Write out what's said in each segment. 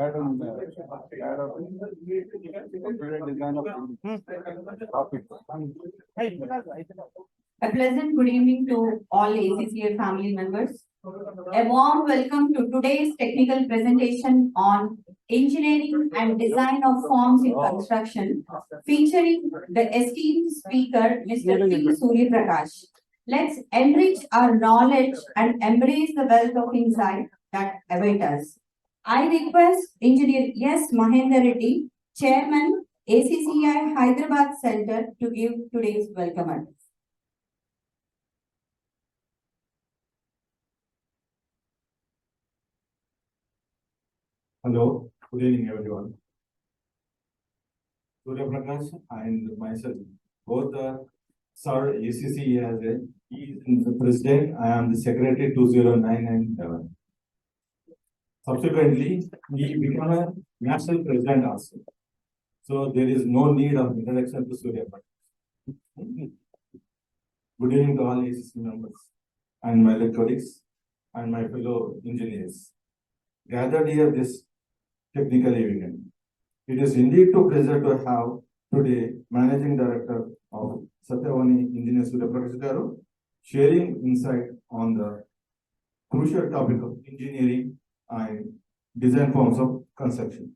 add on the design of topic. A pleasant good evening to all ACCA family members. A warm welcome to today's technical presentation on engineering and design of forms in construction, featuring the esteemed speaker, Mr. P. Surya Prakash. Let's enrich our knowledge and embrace the wealth of insight that await us. I request Engineer S. Mahendra Reddy, Chairman, ACCI Hyderabad Centre, to give today's welcome address. Hello, good evening everyone. Surya Prakash and myself both are Sir ACC as he is the president. I am the secretary 2099. Subsequently, he became a national president also. So there is no need of introduction to Surya Prakash. Good evening to all ACC members and my colleagues and my fellow engineers gathered here this technical event. It is indeed a pleasure to have today Managing Director of Satyavani Engineer Surya Prakash Garu sharing insight on the crucial topic of engineering and design forms of construction.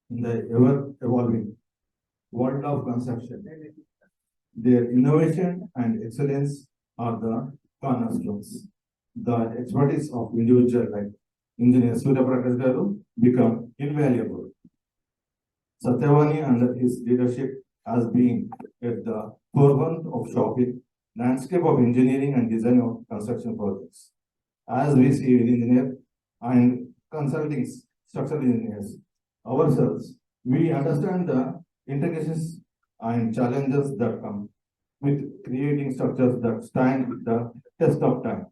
In the ever-evolving world of construction, their innovation and excellence are the cornerstones. The expertise of individual like Engineer Surya Prakash Garu become invaluable. Satyavani under his leadership has been at the forefront of shaping landscape of engineering and design of construction projects. As we see in engineer and consulting structural engineers ourselves, we understand the intricacies and challenges that come with creating structures that stand the test of time.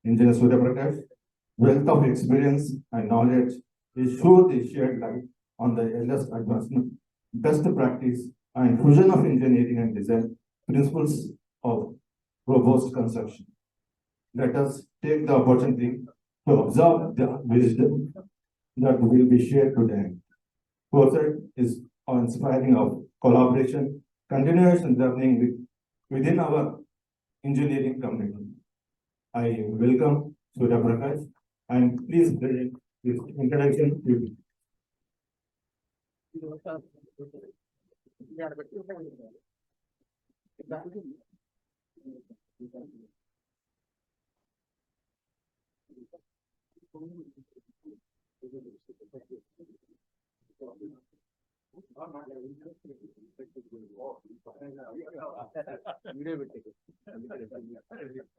Engineer Surya Prakash wealth of experience and knowledge is surely shared light on the latest advancement, best practice, and fusion of engineering and design principles of robust construction. Let us take the opportunity to observe the wisdom that will be shared today. Foresight is inspiring of collaboration, continuous learning within our engineering community. I welcome Surya Prakash and please bring his introduction to you.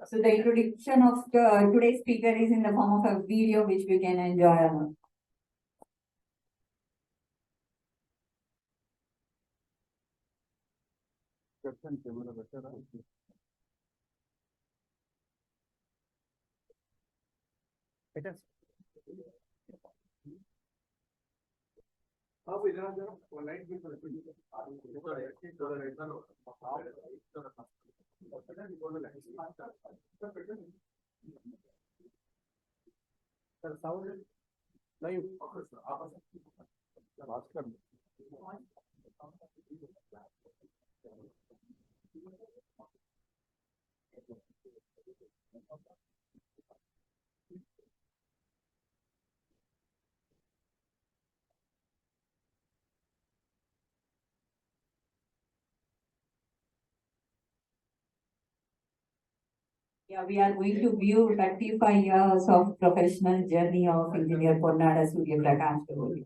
So the introduction of today's speaker is in the form of a video which we can enjoy. Yeah, we are going to view 35 years of professional journey of Engineer Ponnada Surya Prakash.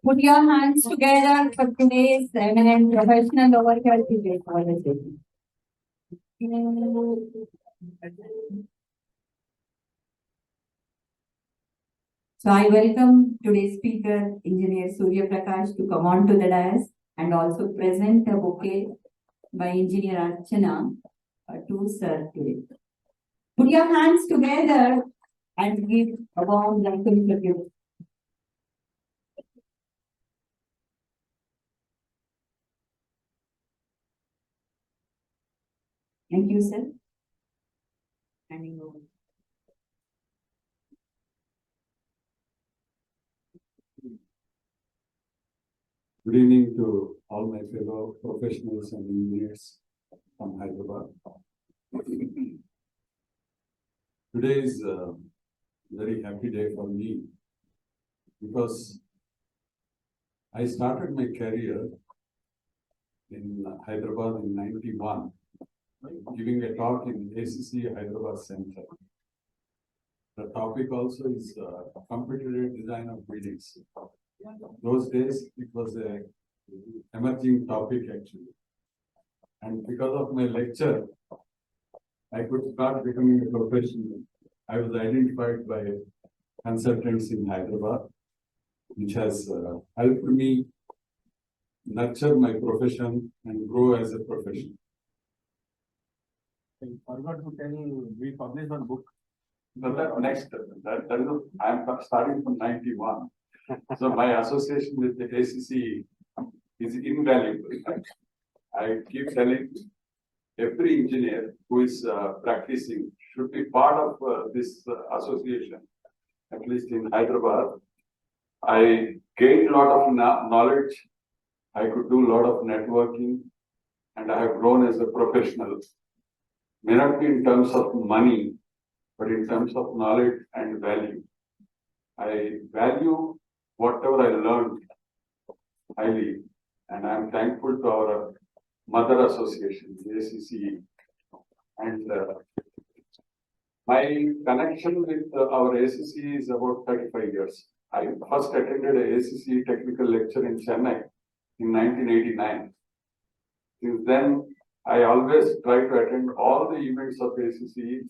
Put your hands together for today's eminent professional over here to take conversation. So I welcome today's speaker, Engineer Surya Prakash, to come on to the dais and also present a bouquet by Engineer Archana to Sir today. Put your hands together and give a warm welcome to you. Thank you, sir. Handing over. Good evening to all my fellow professionals and engineers from Hyderabad. Today's very happy day for me because I started my career in Hyderabad in 91, giving a talk in ACC Hyderabad Centre. The topic also is competitive design of buildings. Those days it was a emerging topic actually. And because of my lecture, I could start becoming a professional. I was identified by consultants in Hyderabad, which has helped me nurture my profession and grow as a professional. I forgot to tell you, we published one book. But I'm starting from 91. So my association with the ACC is invaluable. I keep telling every engineer who is practicing should be part of this association, at least in Hyderabad. I gained a lot of knowledge. I could do a lot of networking, and I have grown as a professional. May not be in terms of money, but in terms of knowledge and value. I value whatever I learned highly, and I'm thankful to our mother association, the ACC. And my connection with our ACC is about 35 years. I first attended a ACC technical lecture in Chennai in 1989. Since then, I always try to attend all the events of ACC,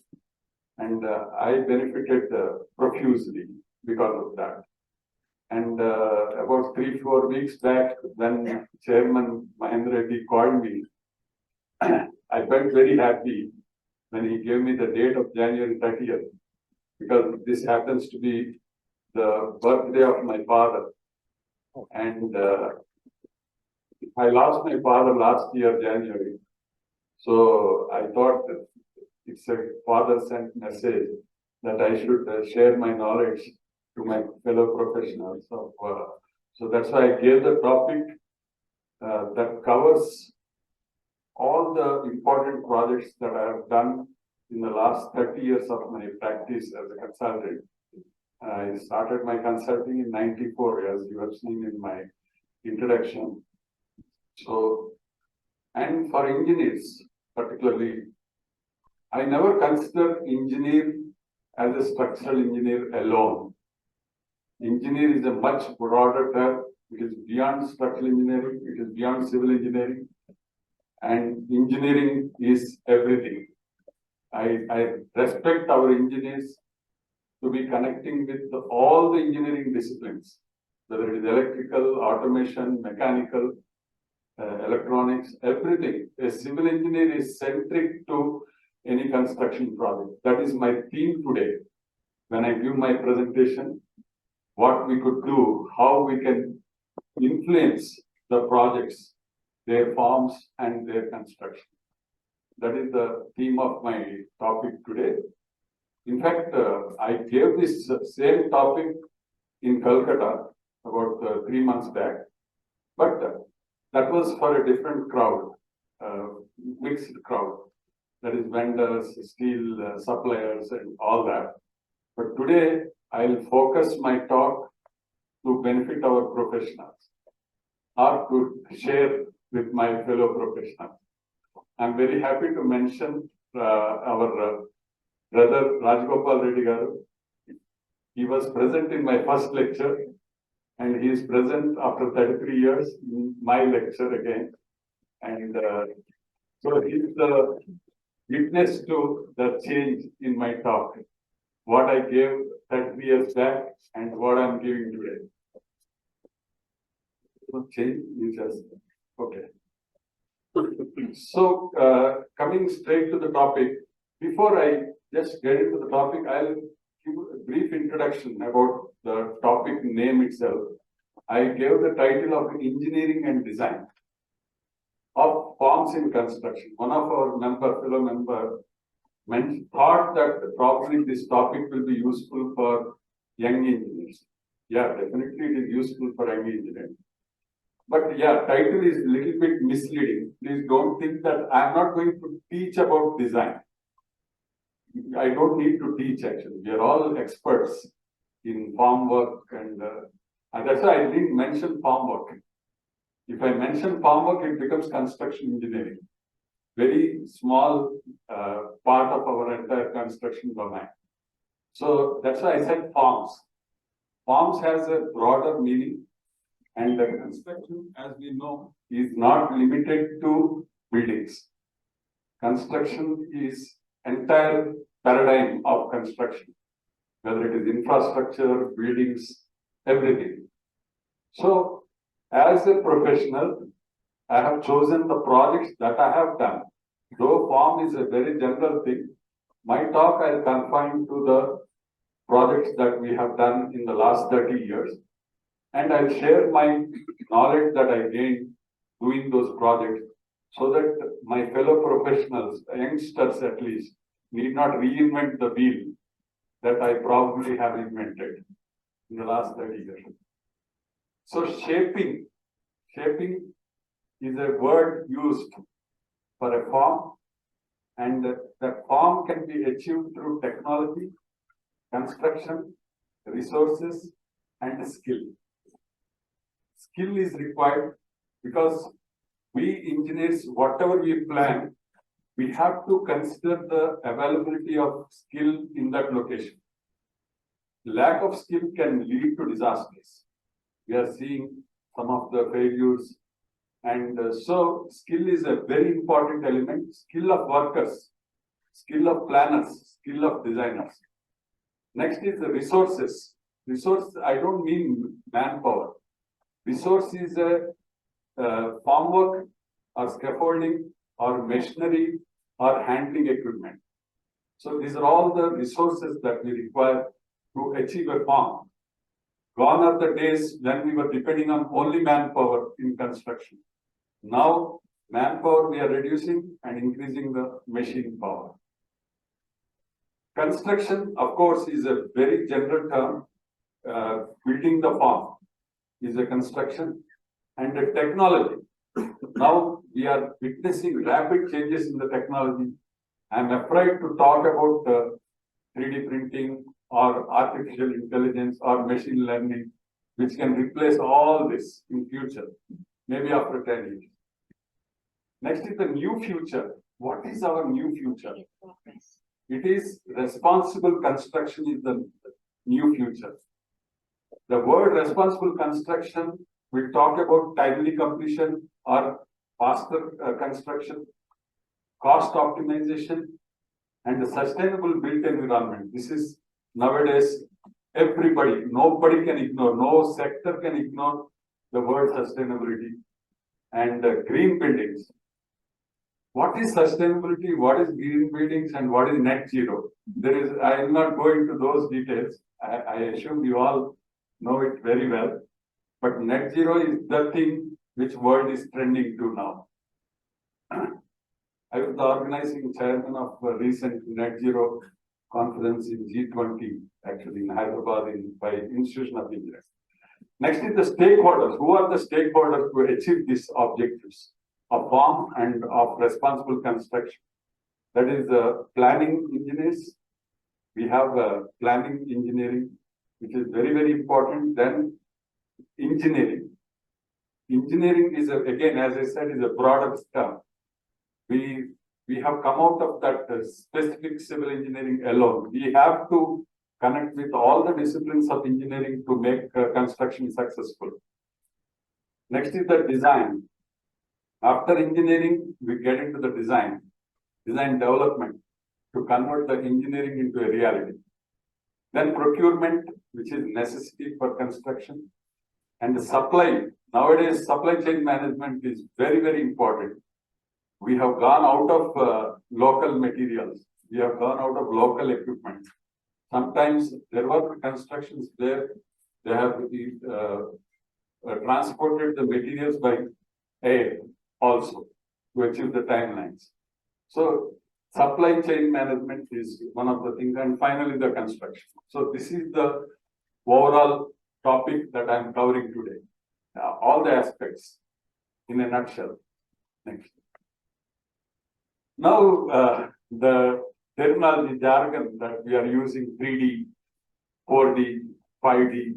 and I benefited profusely because of that. And about 3-4 weeks back, when Chairman Mahendra Reddy called me, I felt very happy when he gave me the date of January 30th, because this happens to be the birthday of my father. And I lost my father last year, January. So I thought that it's a father-sent message that I should share my knowledge to my fellow professionals. So that's why I gave the topic that covers all the important projects that I have done in the last 30 years of my practice as a consultant. I started my consulting in 94, as you have seen in my introduction. So, and for engineers particularly, I never consider engineer as a structural engineer alone. Engineer is a much broader term. It is beyond structural engineering, it is beyond civil engineering, and engineering is everything. I respect our engineers to be connecting with all the engineering disciplines, whether it is electrical, automation, mechanical, electronics, everything. A civil engineer is centric to any construction project. That is my theme today. When I give my presentation, what we could do, how we can influence the projects, their forms and their construction. That is the theme of my topic today. In fact, I gave this same topic in Calcutta about 3 months back, but that was for a different crowd, mixed crowd. That is vendors, steel suppliers and all that. But today, I'll focus my talk to benefit our professionals or to share with my fellow professionals. I'm very happy to mention our brother Rajgopal Reddy Garu. He was present in my first lecture and he is present after 33 years in my lecture again. And so he's the witness to the change in my talk, what I gave 33 years back and what I'm giving today. So change is just, okay. So coming straight to the topic, before I just get into the topic, I'll give a brief introduction about the topic name itself. I gave the title of Engineering and Design of Forms in Construction. One of our fellow member thought that probably this topic will be useful for young engineers. Yeah, definitely it is useful for young engineers. But yeah, title is a little bit misleading. Please don't think that I'm not going to teach about design. I don't need to teach actually. We are all experts in farm work and that's why I didn't mention farm work. If I mention farm work, it becomes construction engineering. Very small part of our entire construction domain. So that's why I said farms. Farms has a broader meaning, and the construction, as we know, is not limited to buildings. Construction is entire paradigm of construction, whether it is infrastructure, buildings, everything. So, as a professional, I have chosen the projects that I have done. Though farm is a very general thing, my talk I'll confine to the projects that we have done in the last 30 years. And I'll share my knowledge that I gained doing those projects so that my fellow professionals, youngsters at least, need not reinvent the wheel that I probably have invented in the last 30 years. So shaping is a word used for a farm, and that farm can be achieved through technology, construction, resources, and skill. Skill is required because we engineers, whatever we plan, we have to consider the availability of skill in that location. Lack of skill can lead to disasters. We are seeing some of the failures, and so skill is a very important element. Skill of workers, skill of planners, skill of designers. Next is the resources. Resource, I don't mean manpower. Resource is a farm work or scaffolding or machinery or handling equipment. So these are all the resources that we require to achieve a farm. Gone are the days when we were depending on only manpower in construction. Now, manpower we are reducing and increasing the machine power. Construction, of course, is a very general term. Building the farm is a construction, and the technology. Now we are witnessing rapid changes in the technology. I am afraid to talk about 3D printing or artificial intelligence or machine learning, which can replace all this in future, maybe after 10 years. Next is the new future. What is our new future? It is responsible construction is the new future. The word responsible construction will talk about timely completion or faster construction, cost optimization, and the sustainable built environment. This is nowadays everybody, nobody can ignore, no sector can ignore the word sustainability. And green buildings. What is sustainability? What is green buildings? And what is net zero? I will not go into those details. I assume you all know it very well. But net zero is the thing which world is trending to now. I was the organizing chairman of a recent net zero conference in G20, actually in Hyderabad by Institution of Engineers. Next is the stakeholders. Who are the stakeholders to achieve these objectives of farm and of responsible construction? That is planning engineers. We have planning engineering, which is very, very important. Then engineering. Engineering is, again, as I said, is a broader term. We have come out of that specific civil engineering alone. We have to connect with all the disciplines of engineering to make construction successful. Next is the design. After engineering, we get into the design development to convert the engineering into a reality. Then procurement, which is necessity for construction. And the supply. Nowadays, supply chain management is very, very important. We have gone out of local materials. We have gone out of local equipment. Sometimes there were constructions there. They have transported the materials by air also to achieve the timelines. So supply chain management is one of the things, and finally the construction. So this is the overall topic that I'm covering today. All the aspects in a nutshell. Next. Now, the terminology jargon that we are using 3D, 4D, 5D,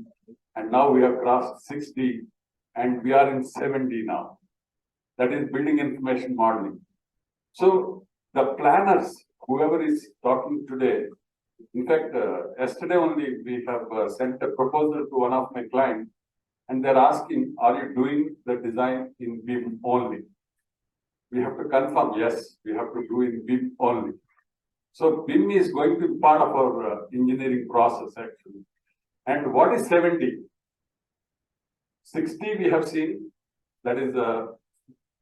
and now we have crossed 6D, and we are in 7D now. That is building information modeling. So the planners, whoever is talking today, in fact, yesterday only we have sent a proposal to one of my clients, and they're asking, are you doing the design in BIM only? We have to confirm, yes, we have to do in BIM only. So BIM is going to be part of our engineering process actually. And what is 7D? 6D we have seen, that is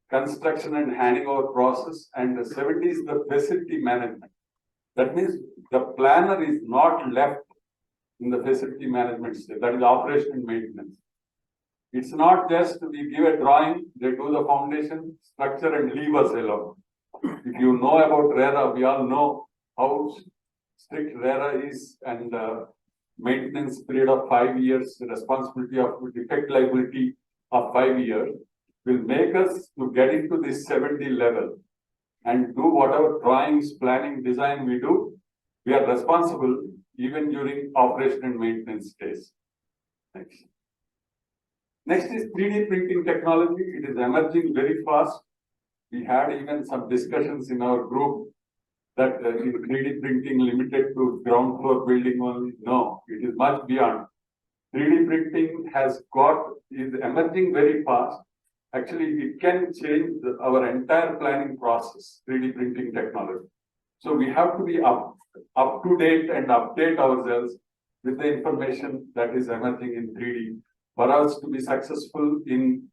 construction and handing over process, and 7D is the facility management. That means the planner is not left in the facility management stage, that is operation and maintenance. It's not just we give a drawing, they do the foundation, structure and leave us alone. If you know about RERA, we all know how strict RERA is, and maintenance period of 5 years, the responsibility of defect liability of 5 years will make us to get into this 7D level and do whatever drawings, planning, design we do. We are responsible even during operation and maintenance phase. Next. Next is 3D printing technology. It is emerging very fast. We had even some discussions in our group that is 3D printing limited to ground floor building only. No, it is much beyond. 3D printing is emerging very fast. Actually, it can change our entire planning process, 3D printing technology. So we have to be up to date and update ourselves with the information that is emerging in 3D for us to be successful in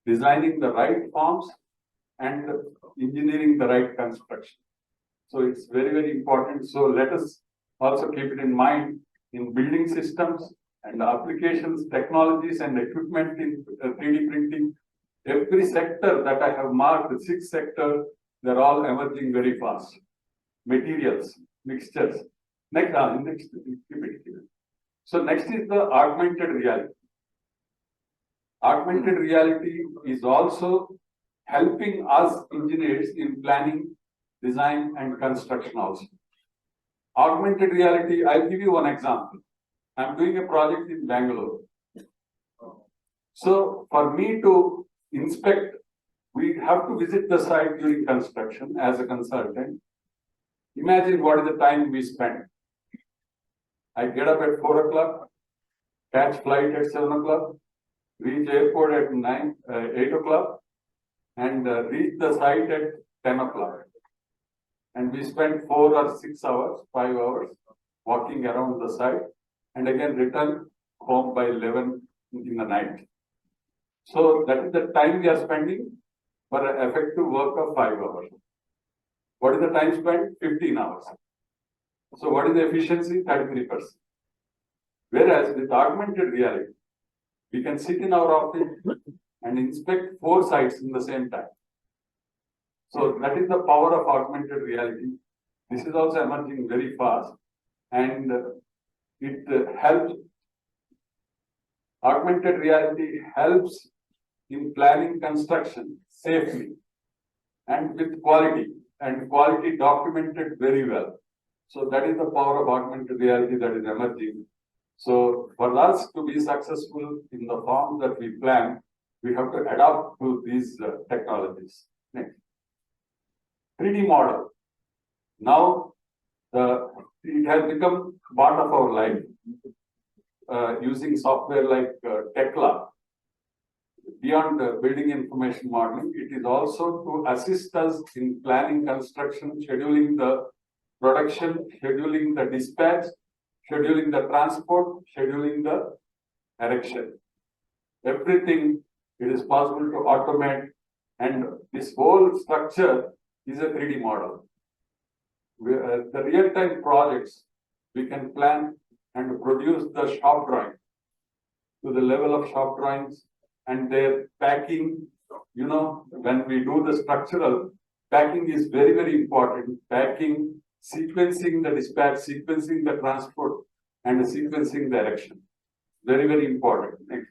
designing the right forms and engineering the right construction. So it's very, very important. So let us also keep it in mind in building systems and applications, technologies and equipment in 3D printing. Every sector that I have marked, the 6 sectors, they're all emerging very fast. Materials, mixtures. Next, keep it here. So next is the augmented reality. Augmented reality is also helping us engineers in planning, design and construction also. Augmented reality, I'll give you one example. I'm doing a project in Bangalore. So for me to inspect, we have to visit the site during construction as a consultant. Imagine what is the time we spend. I get up at 4 o'clock, catch flight at 7 o'clock, reach airport at 8 o'clock, and reach the site at 10 o'clock. And we spend 4 or 6 hours, 5 hours walking around the site, and again return home by 11 in the night. So that is the time we are spending for an effective work of 5 hours. What is the time spent? 15 hours. So what is the efficiency? 33%. Whereas with augmented reality, we can sit in our office and inspect 4 sites in the same time. So that is the power of augmented reality. This is also emerging very fast, and it helps. Augmented reality helps in planning construction safely and with quality, and quality documented very well. So that is the power of augmented reality that is emerging. So for us to be successful in the form that we plan, we have to adapt to these technologies. Next. 3D model. Now, it has become part of our life. Using software like Tekla, beyond building information modeling, it is also to assist us in planning construction, scheduling the production, scheduling the dispatch, scheduling the transport, scheduling the erection. Everything it is possible to automate, and this whole structure is a 3D model. The real-time projects, we can plan and produce the shop drawing to the level of shop drawings, and their packing. You know, when we do the structural, packing is very, very important. Packing, sequencing the dispatch, sequencing the transport, and sequencing the erection. Very, very important. Next.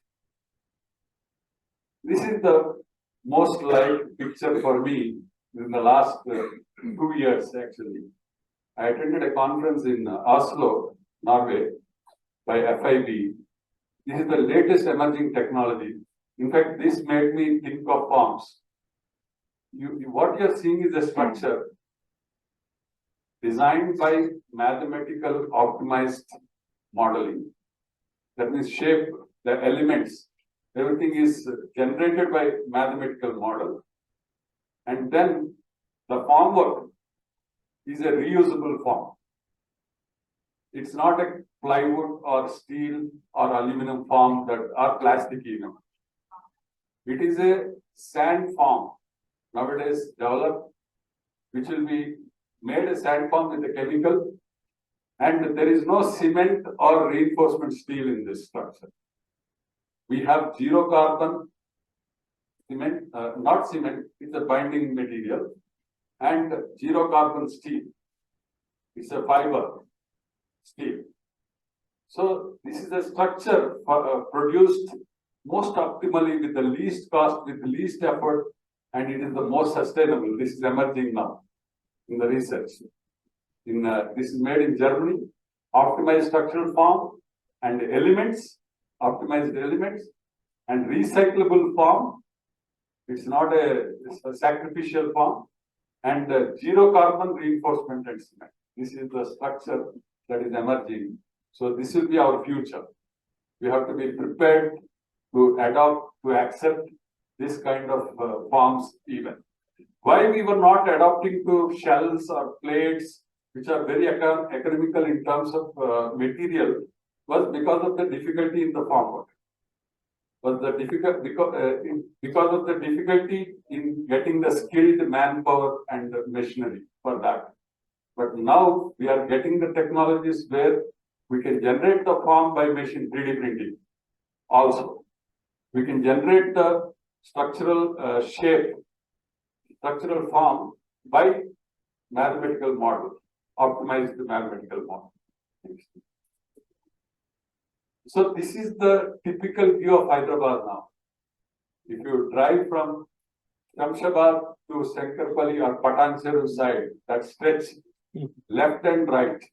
This is the most liked picture for me in the last 2 years actually. I attended a conference in Oslo, Norway, by FIB. This is the latest emerging technology. In fact, this made me think of forms. What you're seeing is a structure designed by mathematical optimized modeling. That means shape, the elements, everything is generated by mathematical model. And then the formwork is a reusable form. It's not a plywood or steel or aluminum form that are plastic even. It is a sand form nowadays developed, which will be made a sand form with a chemical, and there is no cement or reinforcement steel in this structure. We have zero carbon cement, not cement, it's a binding material, and zero carbon steel. It's a fiber steel. So this is a structure produced most optimally with the least cost, with the least effort, and it is the most sustainable. This is emerging now in the research. This is made in Germany, optimized structural form and elements, optimized elements, and recyclable form. It's not it's a sacrificial form, and zero carbon reinforcement and cement. This is the structure that is emerging. So this will be our future. We have to be prepared to adopt, to accept this kind of forms even. Why we were not adopting to shells or plates, which are very economical in terms of material, was because of the difficulty in the formwork. Was the difficult because of the difficulty in getting the skilled manpower and machinery for that. But now we are getting the technologies where we can generate the form by machine 3D printing. Also, we can generate the structural shape, structural form by mathematical model, optimized mathematical model. So this is the typical view of Hyderabad now. If you drive from Shamshabad to Sankarpalli or Patancheru side, that stretch left and right,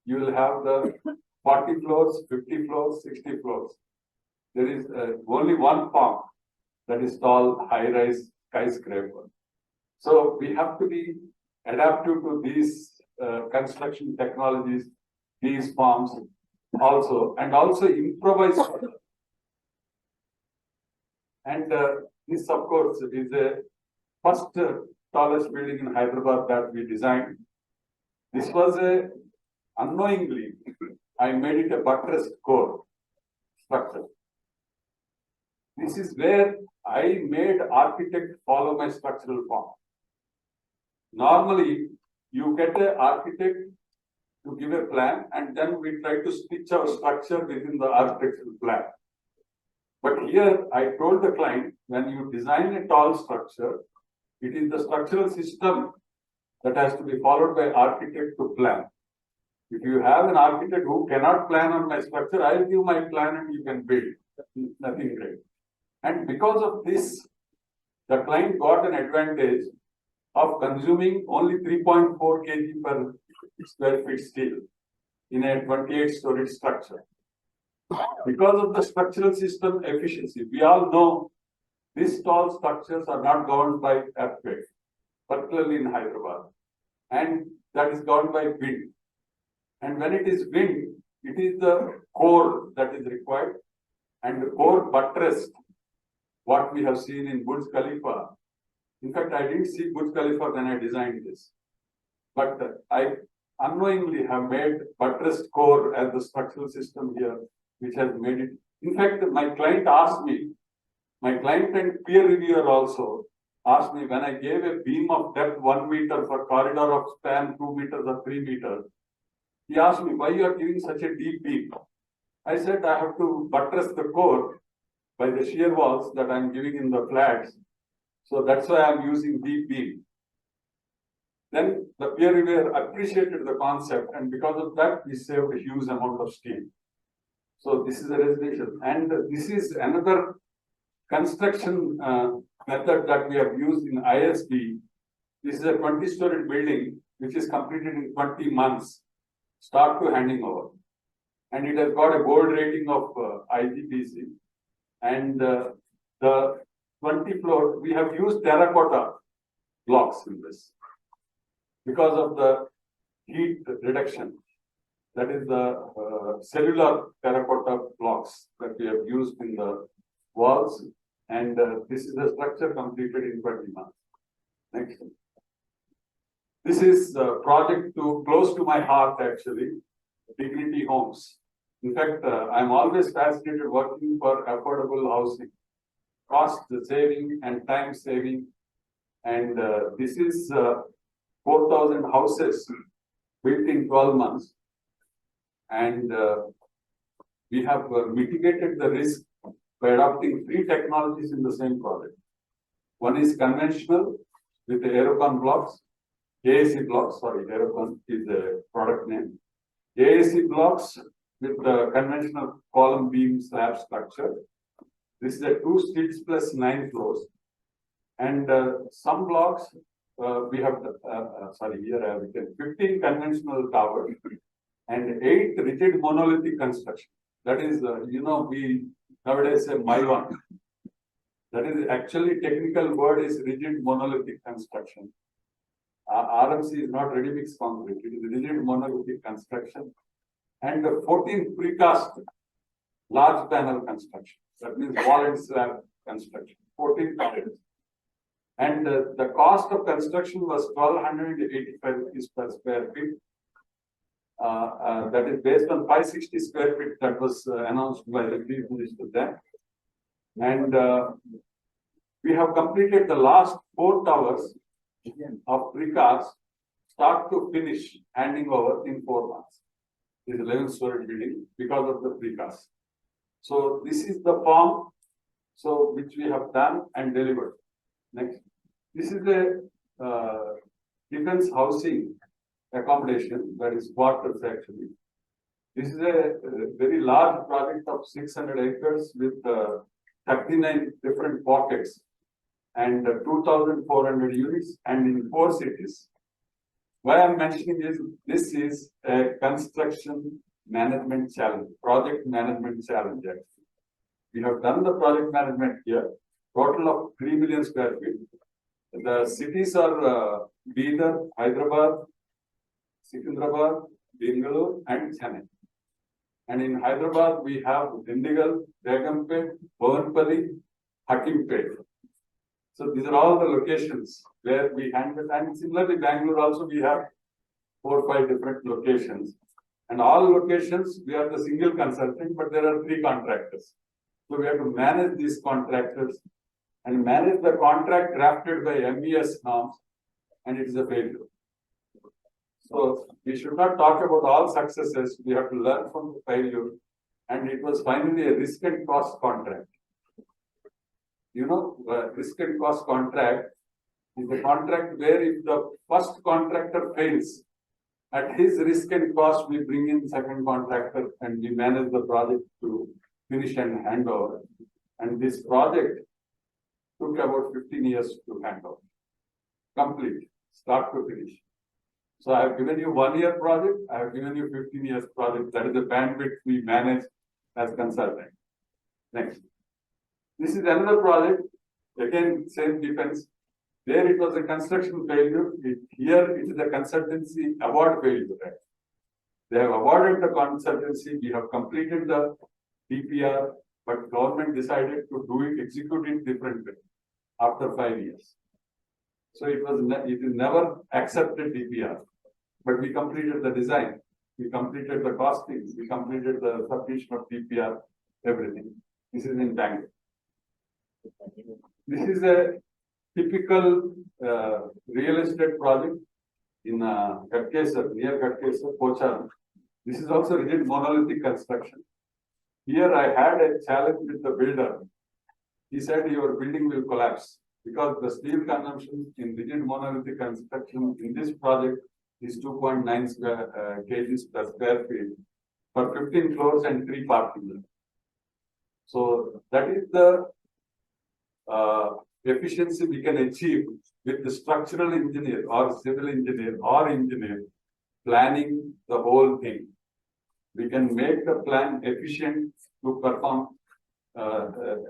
you will have the 40 floors, 50 floors, 60 floors. There is only one form that is tall, high-rise skyscraper. So we have to be adaptive to these construction technologies, these forms also, and also improvise. And this, of course, is the first tallest building in Hyderabad that we designed. This was unknowingly, I made it a buttressed core structure. This is where I made architect follow my structural form. Normally, you get an architect to give a plan, and then we try to stitch our structure within the architectural plan. But here, I told the client, when you design a tall structure, it is the structural system that has to be followed by architect to plan. If you have an architect who cannot plan on my structure, I'll give my plan and you can build. Nothing great. And because of this, the client got an advantage of consuming only 3.4 kg per square feet steel in a 28-story structure. Because of the structural system efficiency, we all know these tall structures are not governed by earthquake, particularly in Hyderabad, and that is governed by wind. And when it is wind, it is the core that is required, and the core buttressed, what we have seen in Burj Khalifa. In fact, I didn't see Burj Khalifa when I designed this, but I unknowingly have made buttressed core as the structural system here, which has made it. In fact, my client asked me, my client and peer reviewer also asked me, when I gave a beam of depth 1 meter for corridor of span 2 meters or 3 meters, he asked me, why you are giving such a deep beam? I said, I have to buttress the core by the shear walls that I'm giving in the flats. So that's why I'm using deep beam. Then the peer reviewer appreciated the concept, and because of that, we saved a huge amount of steel. So this is a residential, and this is another construction method that we have used in ISB. This is a 20-story building which is completed in 20 months, start to handing over. And it has got a gold rating of IGBC. And the 20 floor, we have used terracotta blocks in this because of the heat reduction. That is the cellular terracotta blocks that we have used in the walls. And this is the structure completed in 20 months. Next. This is a project close to my heart actually, Dignity Homes. In fact, I'm always fascinated working for affordable housing, cost saving and time saving. And this is 4,000 houses built in 12 months. And we have mitigated the risk by adopting 3 technologies in the same project. One is conventional with the Aerocon blocks, AAC blocks, sorry, Aerocon is the product name. AAC blocks with the conventional column beam slab structure. This is a 2 stilts plus 9 floors. And some blocks we have, here I have written 15 conventional towers and 8 rigid monolithic construction. That is, we nowadays say MY1. That is actually technical word is rigid monolithic construction. RMC is not ready mix concrete, it is rigid monolithic construction. And 14 precast large panel construction. That means wall and slab construction. 14 panels. And the cost of construction was 1,285 rupees per square feet. That is based on 560 square feet that was announced by the Chief Minister then. And we have completed the last 4 towers of precast, start to finish, handing over in 4 months. This is 11-story building because of the precast. So this is the form, so which we have done and delivered. Next, this is a defense housing accommodation, that is quarters actually. This is a very large project of 600 acres with 39 different pockets and 2,400 units and in 4 cities. Why I'm mentioning is this is a construction management challenge, project management challenge actually. We have done the project management here, total of 3 million square feet. The cities are Bidar, Hyderabad, Secunderabad, Bengaluru and Chennai. And in Hyderabad, we have Dindigal, Begumpet, Bovanpalli, Hakimpet. So these are all the locations where we handle, and similarly Bangalore also we have 4 or 5 different locations. And all locations we are the single consultant, but there are 3 contractors. So we have to manage these contractors and manage the contract drafted by MES norms, and it is a failure. So we should not talk about all successes, we have to learn from the failure, and it was finally a risk and cost contract. Risk and cost contract is a contract where if the first contractor fails, at his risk and cost, we bring in second contractor and we manage the project to finish and hand over. And this project took about 15 years to hand over. Complete, start to finish. So I have given you 1-year project, I have given you 15 years project. That is the bandwidth we manage as consultant. Next. This is another project, again, same defense. There it was a construction failure. Here it is a consultancy award failure. Right? They have awarded the consultancy. We have completed the DPR, but government decided to do it, execute it differently after 5 years. So it is never accepted DPR, but we completed the design, we completed the costing, we completed the submission of DPR, everything. This is in Bangalore. This is a typical real estate project in Gadkesar, near Gadkesar, Pocharam. This is also rigid monolithic construction. Here I had a challenge with the builder. He said your building will collapse because the steel consumption in rigid monolithic construction in this project is 2.9 kgs per square feet for 15 floors and 3 parking lots. So that is the efficiency we can achieve with the structural engineer or civil engineer or engineer planning the whole thing. We can make the plan efficient to perform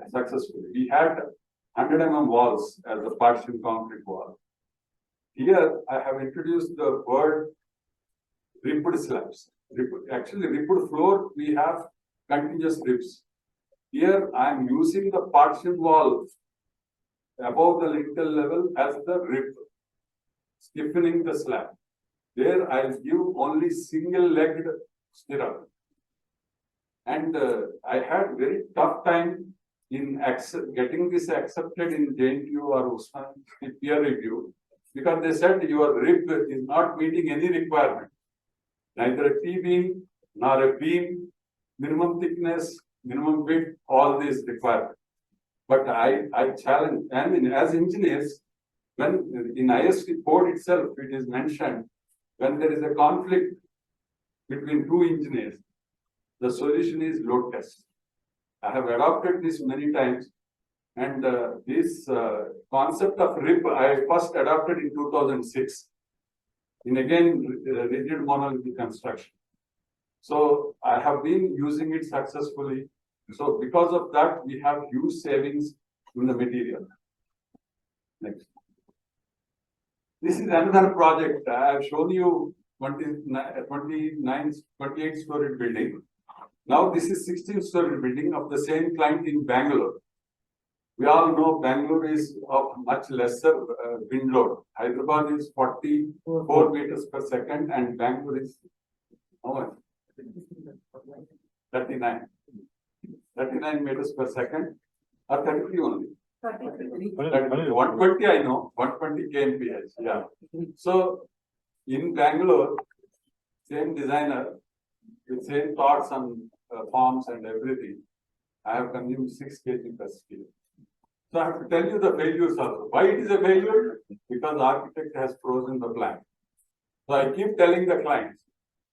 successfully. We had 100 walls as the partition concrete wall. Here I have introduced the word ribbed slabs. Actually, ribbed floor, we have continuous ribs. Here I am using the partition wall above the lintel level as the rib, stiffening the slab. There I'll give only single-legged stirrup. And I had very tough time in getting this accepted in JNTU or Usman peer review, because they said your rib is not meeting any requirement. Neither a T-beam nor a beam, minimum thickness, minimum width, all these requirements. But I challenge, and as engineers, when in IST code itself it is mentioned, when there is a conflict between two engineers, the solution is load test. I have adopted this many times, and this concept of rib I first adopted in 2006 in again rigid monolithic construction. So I have been using it successfully. So because of that, we have huge savings in the material. Next. This is another project. I have shown you 28-story building. Now this is 16-story building of the same client in Bangalore. We all know Bangalore is of much lesser wind load. Hyderabad is 44 meters per second and Bangalore is how much? 39. 39 meters per second or 33 only. 120 I know, 120 kmph. Yeah. So in Bangalore, same designer with same thoughts on forms and everything, I have consumed 6 kg per steel. So I have to tell you the failures also. Why it is a failure? Because the architect has frozen the plan. So I keep telling the clients,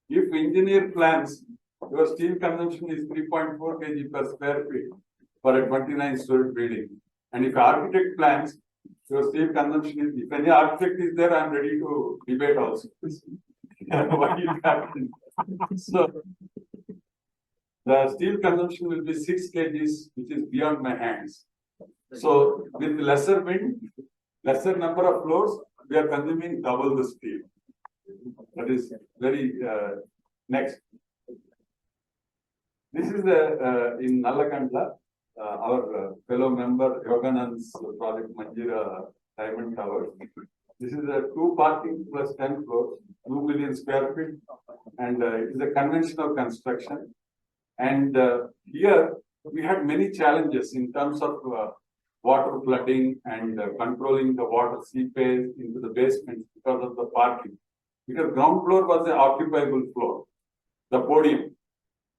if engineer plans, your steel consumption is 3.4 kg per square feet for a 29-story building. And if architect plans, your steel consumption is, if any architect is there, I am ready to debate also. Why it happened? So the steel consumption will be 6 kgs, which is beyond my hands. So with lesser wind, lesser number of floors, we are consuming double the steel. That is very next. This is the in Nallakandla, our fellow member Yoganand's project Manjira Diamond Tower. This is a 2 parking plus 10 floors, 2 million square feet, and it is a conventional construction. And here we had many challenges in terms of water flooding and controlling the water seepage into the basement because of the parking. Because ground floor was an occupiable floor. The podium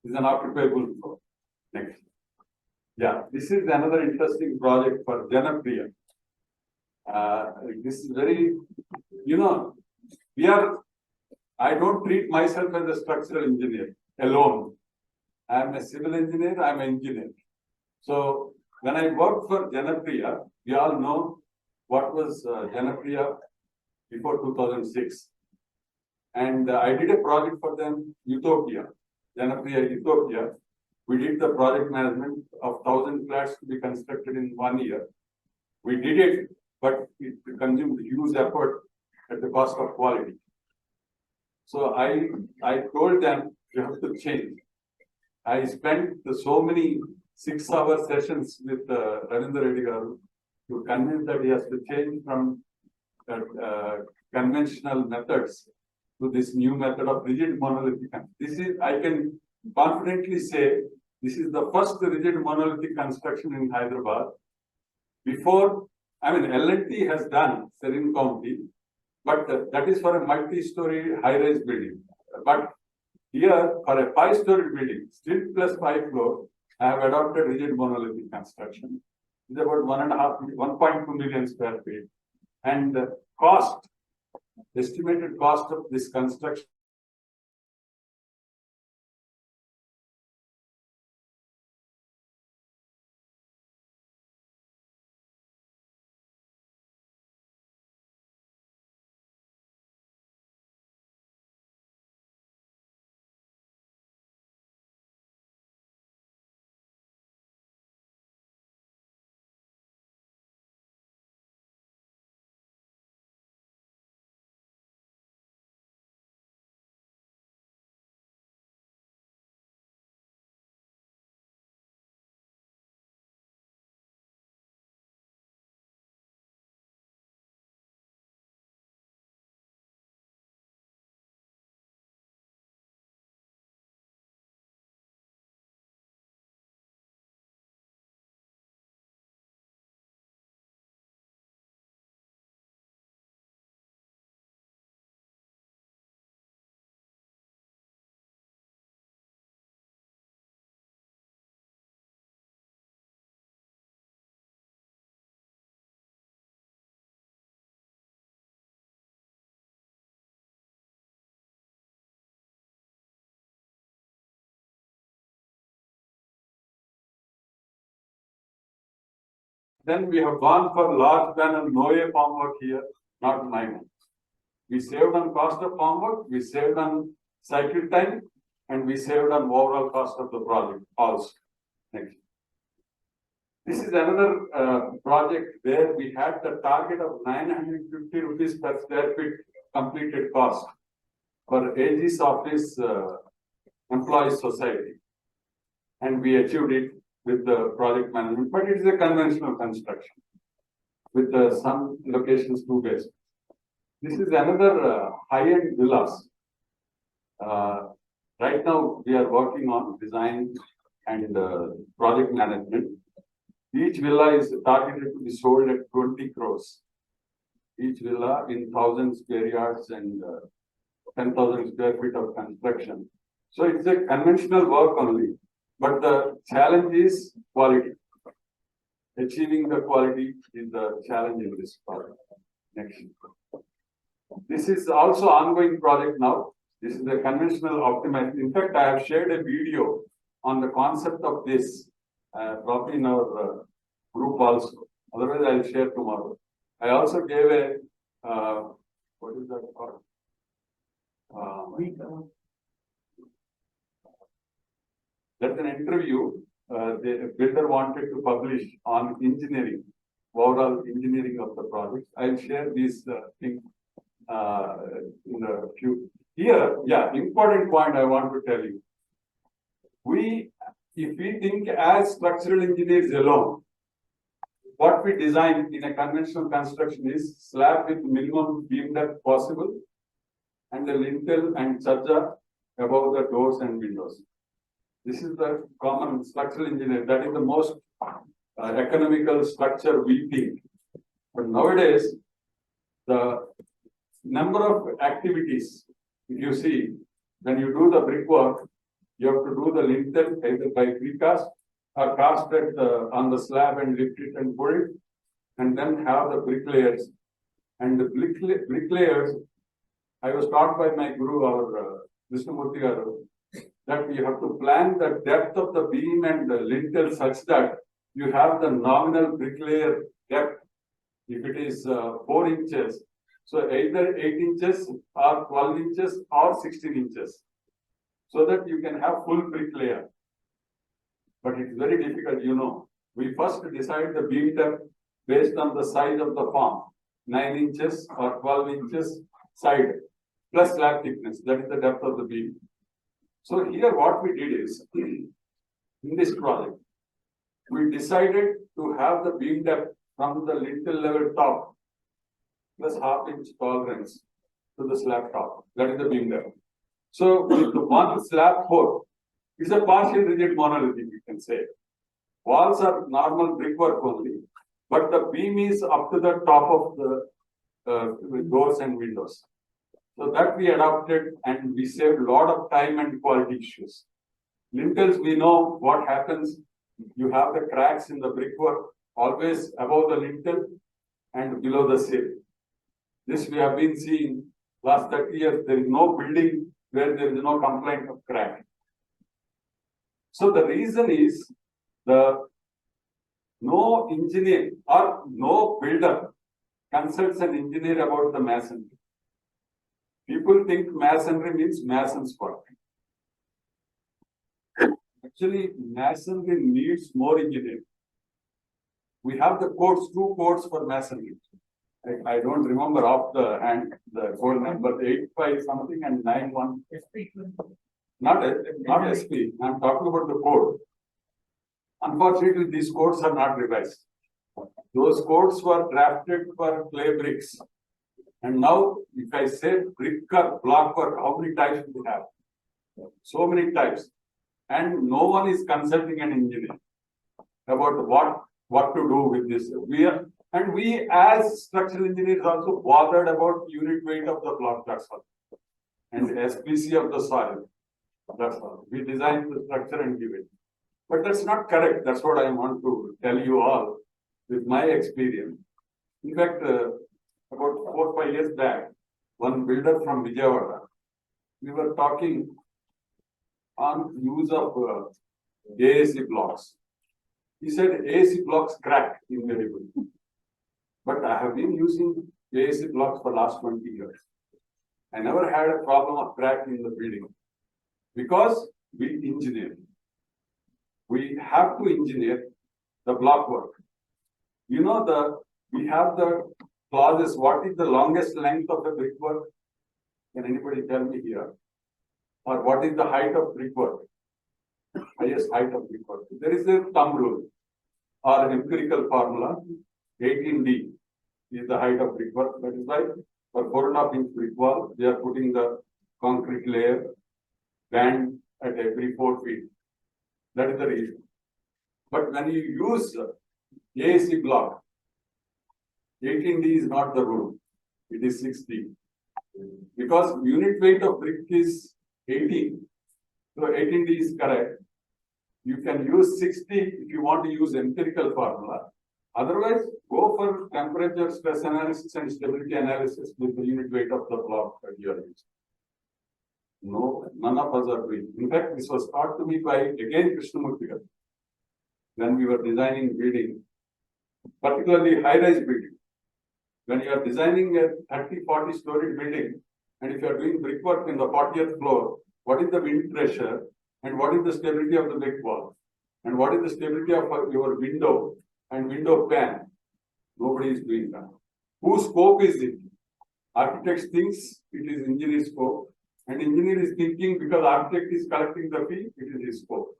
is an occupiable floor. Next. Yeah, this is another interesting project for Janapriya. This is very, I don't treat myself as a structural engineer alone. I am a civil engineer, I am an engineer. So when I worked for Janapriya, we all know what was Janapriya before 2006. And I did a project for them, Utopia, Janapriya Utopia. We did the project management of 1,000 flats to be constructed in 1 year. We did it, but it consumed huge effort at the cost of quality. So I told them, you have to change. I spent so many 6-hour sessions with Ravindra Reddy Garu to convince that he has to change from conventional methods to this new method of rigid monolithic. This is, I can confidently say, this is the first rigid monolithic construction in Hyderabad. Before, L&T has done Serin County, but that is for a multi-story high-rise building. But here, for a 5-story building, still plus 5 floors, I have adopted rigid monolithic construction. It's about 1.2 million square feet. And the estimated cost of this construction then we have gone for large panel no-a formwork here, not 9 months. We saved on cost of formwork, we saved on cycle time, and we saved on overall cost of the project also. Next. This is another project where we had the target of 950 rupees per square feet completed cost for AG's office employees society. And we achieved it with the project management, but it is a conventional construction with some locations two basements. This is another high-end villas. Right now we are working on design and project management. Each villa is targeted to be sold at 20 crores. Each villa in 1,000 square yards and 10,000 square feet of construction. So it's a conventional work only, but the challenge is quality. Achieving the quality is the challenge in this project. Next. This is also ongoing project now. This is a conventional optimization. In fact, I have shared a video on the concept of this, probably in our group also. Otherwise, I'll share tomorrow. I also gave a, what is that called? That's an interview the builder wanted to publish on engineering, overall engineering of the project. I'll share these things in a few. Here, yeah, important point I want to tell you. If we think as structural engineers alone, what we design in a conventional construction is slab with minimum beam depth possible and the lintel and chaja above the doors and windows. This is the common structural engineer. That is the most economical structure we think. But nowadays, the number of activities, if you see, when you do the brickwork, you have to do the lintel either by precast or cast it on the slab and lift it and put it, and then have the bricklayers. And the bricklayers, I was taught by my guru, our Vishnumurthy Garu, that you have to plan the depth of the beam and the lintel such that you have the nominal bricklayer depth. If it is 4 inches, so either 8 inches or 12 inches or 16 inches, so that you can have full bricklayer. But it's very difficult, you know. We first decide the beam depth based on the size of the form, 9 inches or 12 inches side, plus slab thickness, that is the depth of the beam. So here what we did is, in this project, we decided to have the beam depth from the lintel level top plus half-inch tolerance to the slab top. That is the beam depth. So with the one slab core, it's a partial rigid monolithic, you can say. Walls are normal brickwork only, but the beam is up to the top of the doors and windows. So that we adopted, and we saved a lot of time and quality issues. Lintels, we know what happens. You have the cracks in the brickwork always above the lintel and below the sill. This we have been seeing last 30 years. There is no building where there is no complaint of crack. So the reason is no engineer or no builder consults an engineer about the masonry. People think masonry means mason's work. Actually, masonry needs more engineering. We have the codes, 2 codes for masonry. I don't remember off the hand the code number, 85 something and 91. Not SP. I'm talking about the code. Unfortunately, these codes are not revised. Those codes were drafted for clay bricks. And now, if I say brick or block work, how many types do we have? So many types. And no one is consulting an engineer about what to do with this. We as structural engineers also bothered about unit weight of the block, that's all. And SPC of the soil, that's all. We design the structure and give it. But that's not correct. That's what I want to tell you all with my experience. In fact, about 4 or 5 years back, one builder from Vijayawada, we were talking on use of AAC blocks. He said AAC blocks crack invariably. But I have been using AAC blocks for last 20 years. I never had a problem of crack in the building because we engineer. We have to engineer the block work. You know, we have the clauses. What is the longest length of the brickwork? Can anybody tell me here? Or what is the height of brickwork? Highest height of brickwork. There is a thumb rule or empirical formula. 18D is the height of brickwork. That is why for 4.5-inch brick wall, we are putting the concrete layer band at every 4 feet. That is the reason. But when you use AAC block, 18D is not the rule. It is 6D. Because unit weight of brick is 18. So 18D is correct. You can use 60 if you want to use empirical formula. Otherwise, go for temperature, stress analysis and stability analysis with the unit weight of the block that you are using. No, none of us are doing. In fact, this was taught to me by, again, Krishnamurthy garu, when we were designing building, particularly high-rise building. When you are designing a 30-40 story building, and if you are doing brickwork in the 40th floor, what is the wind pressure and what is the stability of the brick wall? And what is the stability of your window and window pan? Nobody is doing that. Whose scope is it? Architect thinks it is engineer scope, and engineer is thinking because architect is collecting the fee, it is his scope.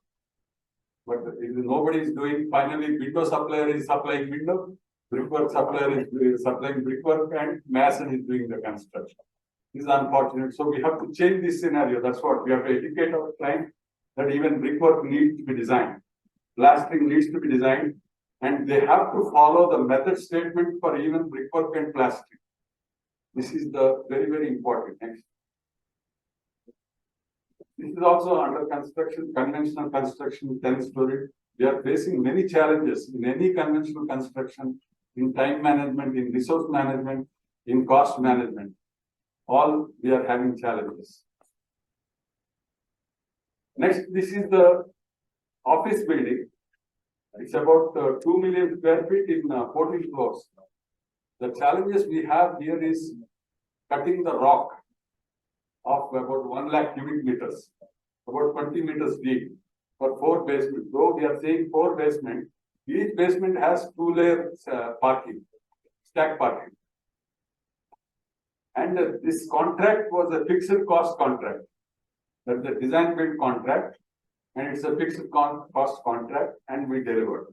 But nobody is doing. Finally, window supplier is supplying window, brickwork supplier is supplying brickwork, and mason is doing the construction. This is unfortunate. So we have to change this scenario. That's what we have to educate our client that even brickwork needs to be designed, plastering needs to be designed, and they have to follow the method statement for even brickwork and plastering. This is the very important. Next. This is also under construction, conventional construction, 10-story. We are facing many challenges in any conventional construction, in time management, in resource management, in cost management. All we are having challenges. Next, this is the office building. It's about 2 million square feet in 14 floors. The challenges we have here is cutting the rock of about 1 lakh cubic meters, about 20 meters deep for 4 basements. Though we are saying 4 basements, each basement has 2 layers parking, stack parking. And this contract was a fixed cost contract. That's the design build contract, and it's a fixed cost contract, and we delivered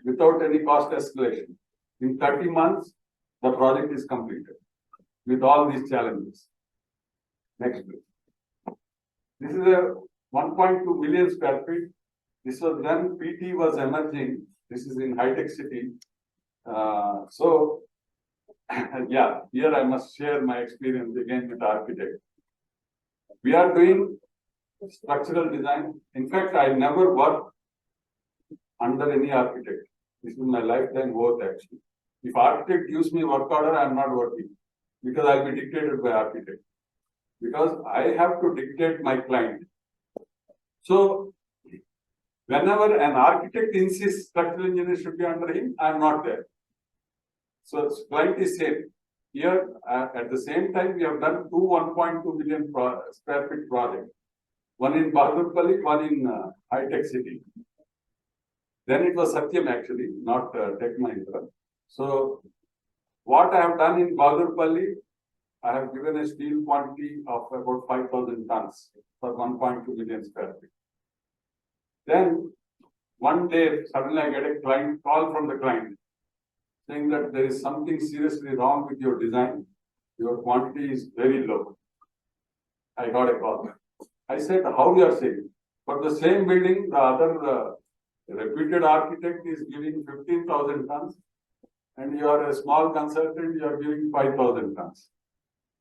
without any cost escalation. In 30 months, the project is completed with all these challenges. Next, please. This is a 1.2 million square feet. This was when PT was emerging. This is in high-tech city. Yeah, here I must share my experience again with the architect. We are doing structural design. In fact, I never worked under any architect. This is my lifetime work actually. If architect gives me work order, I am not working because I'll be dictated by architect. Because I have to dictate my client. So, whenever an architect insists structural engineer should be under him, I am not there. So, client is safe. Here, at the same time, we have done 1.2 million square feet projects. One in Bahadurpalli, one in high-tech city. Then it was Satyam actually, not Tech Mahindra. So, what I have done in Bahadurpalli, I have given a steel quantity of about 5,000 tons for 1.2 million square feet. Then, one day, suddenly I get a call from the client saying that there is something seriously wrong with your design. Your quantity is very low. I got a call. I said, how you are saying? For the same building, the other reputed architect is giving 15,000 tons, and you are a small consultant, you are giving 5,000 tons.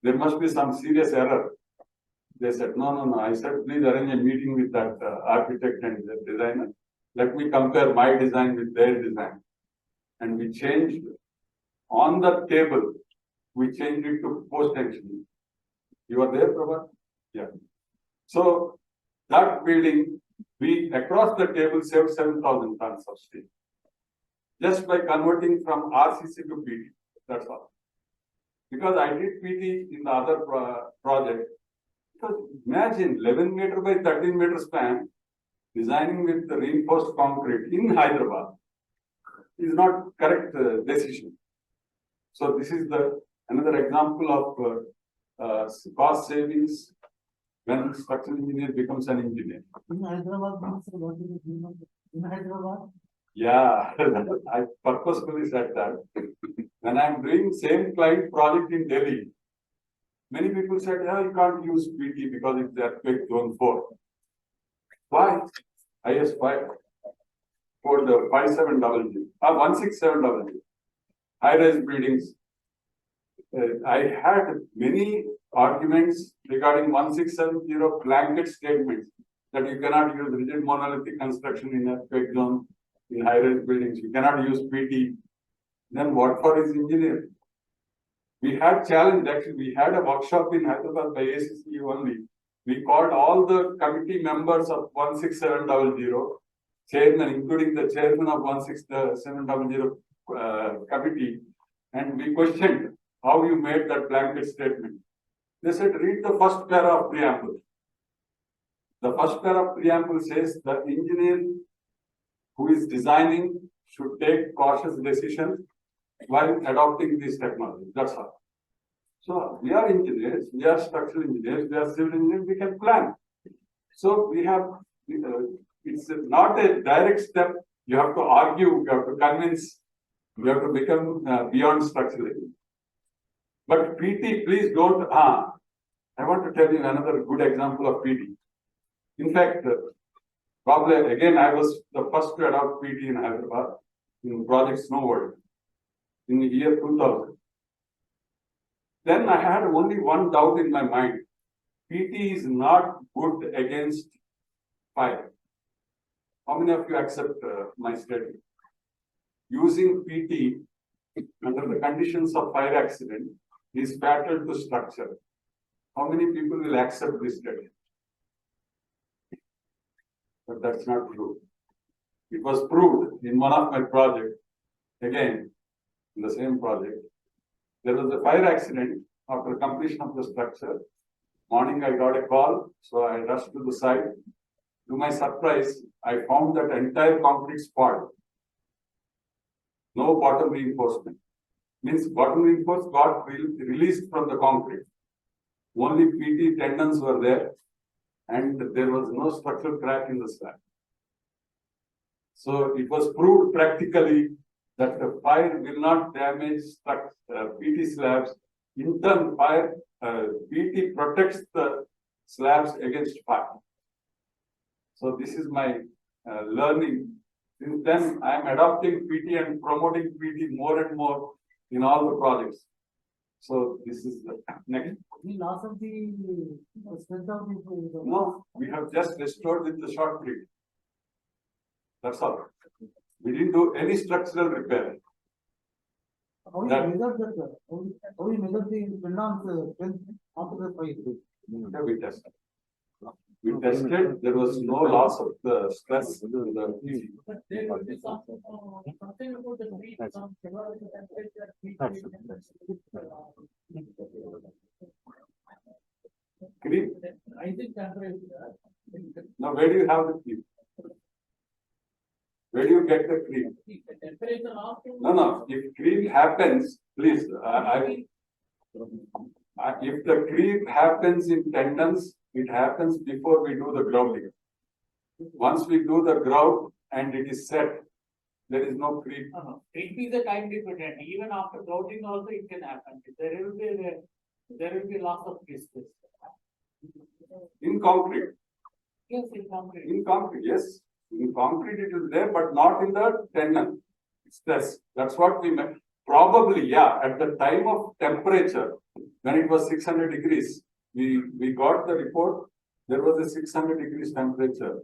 There must be some serious error. They said, no. I said, please arrange a meeting with that architect and the designer. Let me compare my design with their design. And we changed on the table, we changed it to post-tension. You are there, Prabha? Yeah. So that building, We across the table saved 7,000 tons of steel. Just by converting from RCC to PT. That's all. Because I did PT in the other project. Because imagine 11 meter by 13 meter span, designing with the reinforced concrete in Hyderabad is not correct decision. So this is the another example of cost savings when structural engineer becomes an engineer. In Hyderabad, in Hyderabad. Yeah, I purposefully said that. When I'm doing same client project in Delhi, many people said, yeah, you can't use PT because it's earthquake zone 4. Why? IS 5 for the 5700, 16700, high-rise buildings. I had many arguments regarding 1670 blanket statements that you cannot use rigid monolithic construction in earthquake zone, in high-rise buildings. You cannot use PT. Then what for is engineering? We had challenge, actually, we had a workshop in Hyderabad by ACC only. We called all the committee members of 16700, chairman, including the chairman of 16700 committee, and we questioned how you made that blanket statement. They said, read the first para of preamble. The first para of preamble says the engineer who is designing should take cautious decisions while adopting these technologies. That's all. So we are engineers, we are structural engineers, we are civil engineers, we can plan. So we have, it's not a direct step. You have to argue, you have to convince, you have to become beyond structural engineering. But PT, please don't, I want to tell you another good example of PT. In fact, probably again, I was the first to adopt PT in Hyderabad in Project Snow World in the year 2000. Then I had only one doubt in my mind. PT is not good against fire. How many of you accept my statement? Using PT under the conditions of fire accident is fatal to structure. How many people will accept this statement? But that's not true. It was proved in one of my projects, again, in the same project. There was a fire accident after completion of the structure. Morning, I got a call, so I rushed to the site. To my surprise, I found that entire concrete spoiled. No bottom reinforcement. Means bottom reinforcement got released from the concrete. Only PT tendons were there, and there was no structural crack in the slab. So it was proved practically that the fire will not damage PT slabs. In turn, PT protects the slabs against fire. So this is my learning. Since then, I am adopting PT and promoting PT more and more in all the projects. So this is the next. The loss of the strength of the. No, we have just restored with the short grid. That's all. We didn't do any structural repair. How do you That- measure that? How do you measure the Finland's strength after the fire? Yeah, we tested. We tested, there was no loss of the stress in the PT. But there will be something about the heat, some Creep. I think temperature. Now, where do you have the creep? Where do you get the creep? The temperature after. No. If creep happens, please, if the creep happens in tendons, it happens before we do the grouting. Once we do the grout and it is set, there is no creep. It is a time dependent. Even after grouting also it can happen. There will be loss of crispness. In concrete. Yes, in concrete. In concrete, yes. In concrete it is there, but not in the tendon. Stress. That's what we meant. Probably, yeah, at the time of temperature, when it was 600 degrees, we got the report, there was a 600 degrees temperature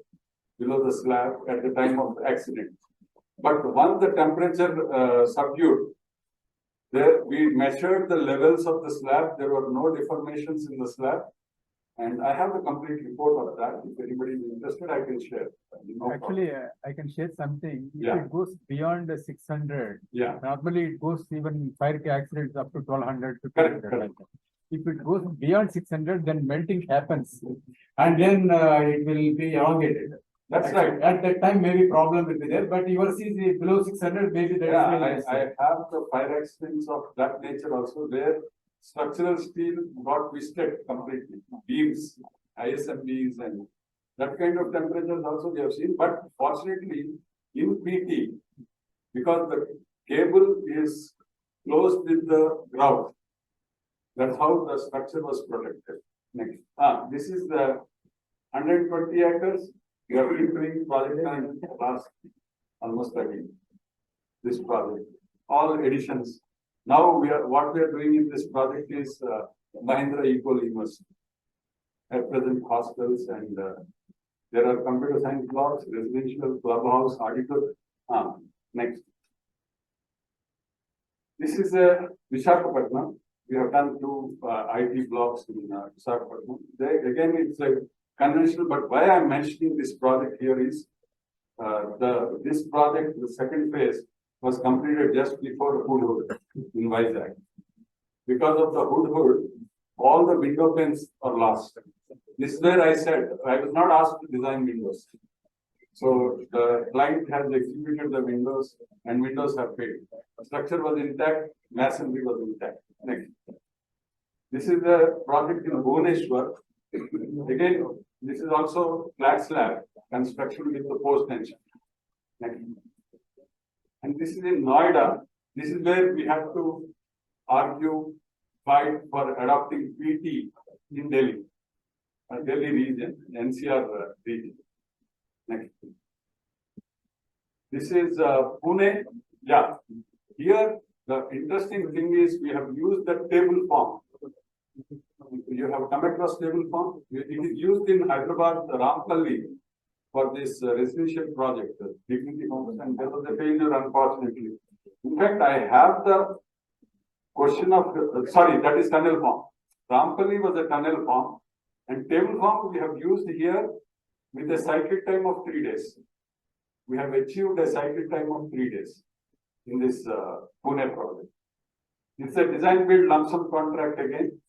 below the slab at the time of the accident. But once the temperature subdued, there we measured the levels of the slab, there were no deformations in the slab, And I have the complete report of that. If anybody is interested, I can share. No problem. Actually, I can share something. If Yeah. it goes beyond the 600, Yeah, normally it goes even fire accidents up to 1200 to Correct, 1200. like that. If it goes beyond 600, then melting happens. And then it will be elongated. that's right. At that time, maybe problem will be there, but yours is below 600, maybe there is. Yeah, still I less. have the fire accidents of that nature also where structural steel got twisted completely. Beams, ISMBs and that kind of temperatures also we have seen, but fortunately in PT, because the cable is closed with the ground, that's how the structure was protected. Next, this is the 120 acres. We have been doing project management for last almost 30. This project, all additions. Now what we are doing in this project is Mahindra Eco University. At present hostels and there are computer science blocks, residential, clubhouse, auditor. Next. This is a Visakhapatnam. We have done two IT blocks in Visakhapatnam. Again, it's a conventional, but why I'm mentioning this project here is this project, the second phase, was completed just before Hood in Vizag. Because of the Hood, all the window panes are lost. This is where I said I was not asked to design windows. So the client has executed the windows and windows have failed. The structure was intact, masonry was intact. Next. This is the project in Bhubaneswar. Again, this is also flat slab construction with the post tension. Next. And this is in Noida. This is where we have to argue, fight for adopting PT in Delhi. Delhi region, NCR region. Next. This is Pune. Yeah. Here, the interesting thing is we have used the table form. You have come across table form. It is used in Hyderabad, Rampalli, for this residential project, dignity homes, and there was a failure, unfortunately. In fact, I have the question of, sorry, that is tunnel form. Rampalli was a tunnel form. And table form we have used here with a cycle time of 3 days. We have achieved a cycle time of 3 days in this Pune project. It's a design build lump sum contract again.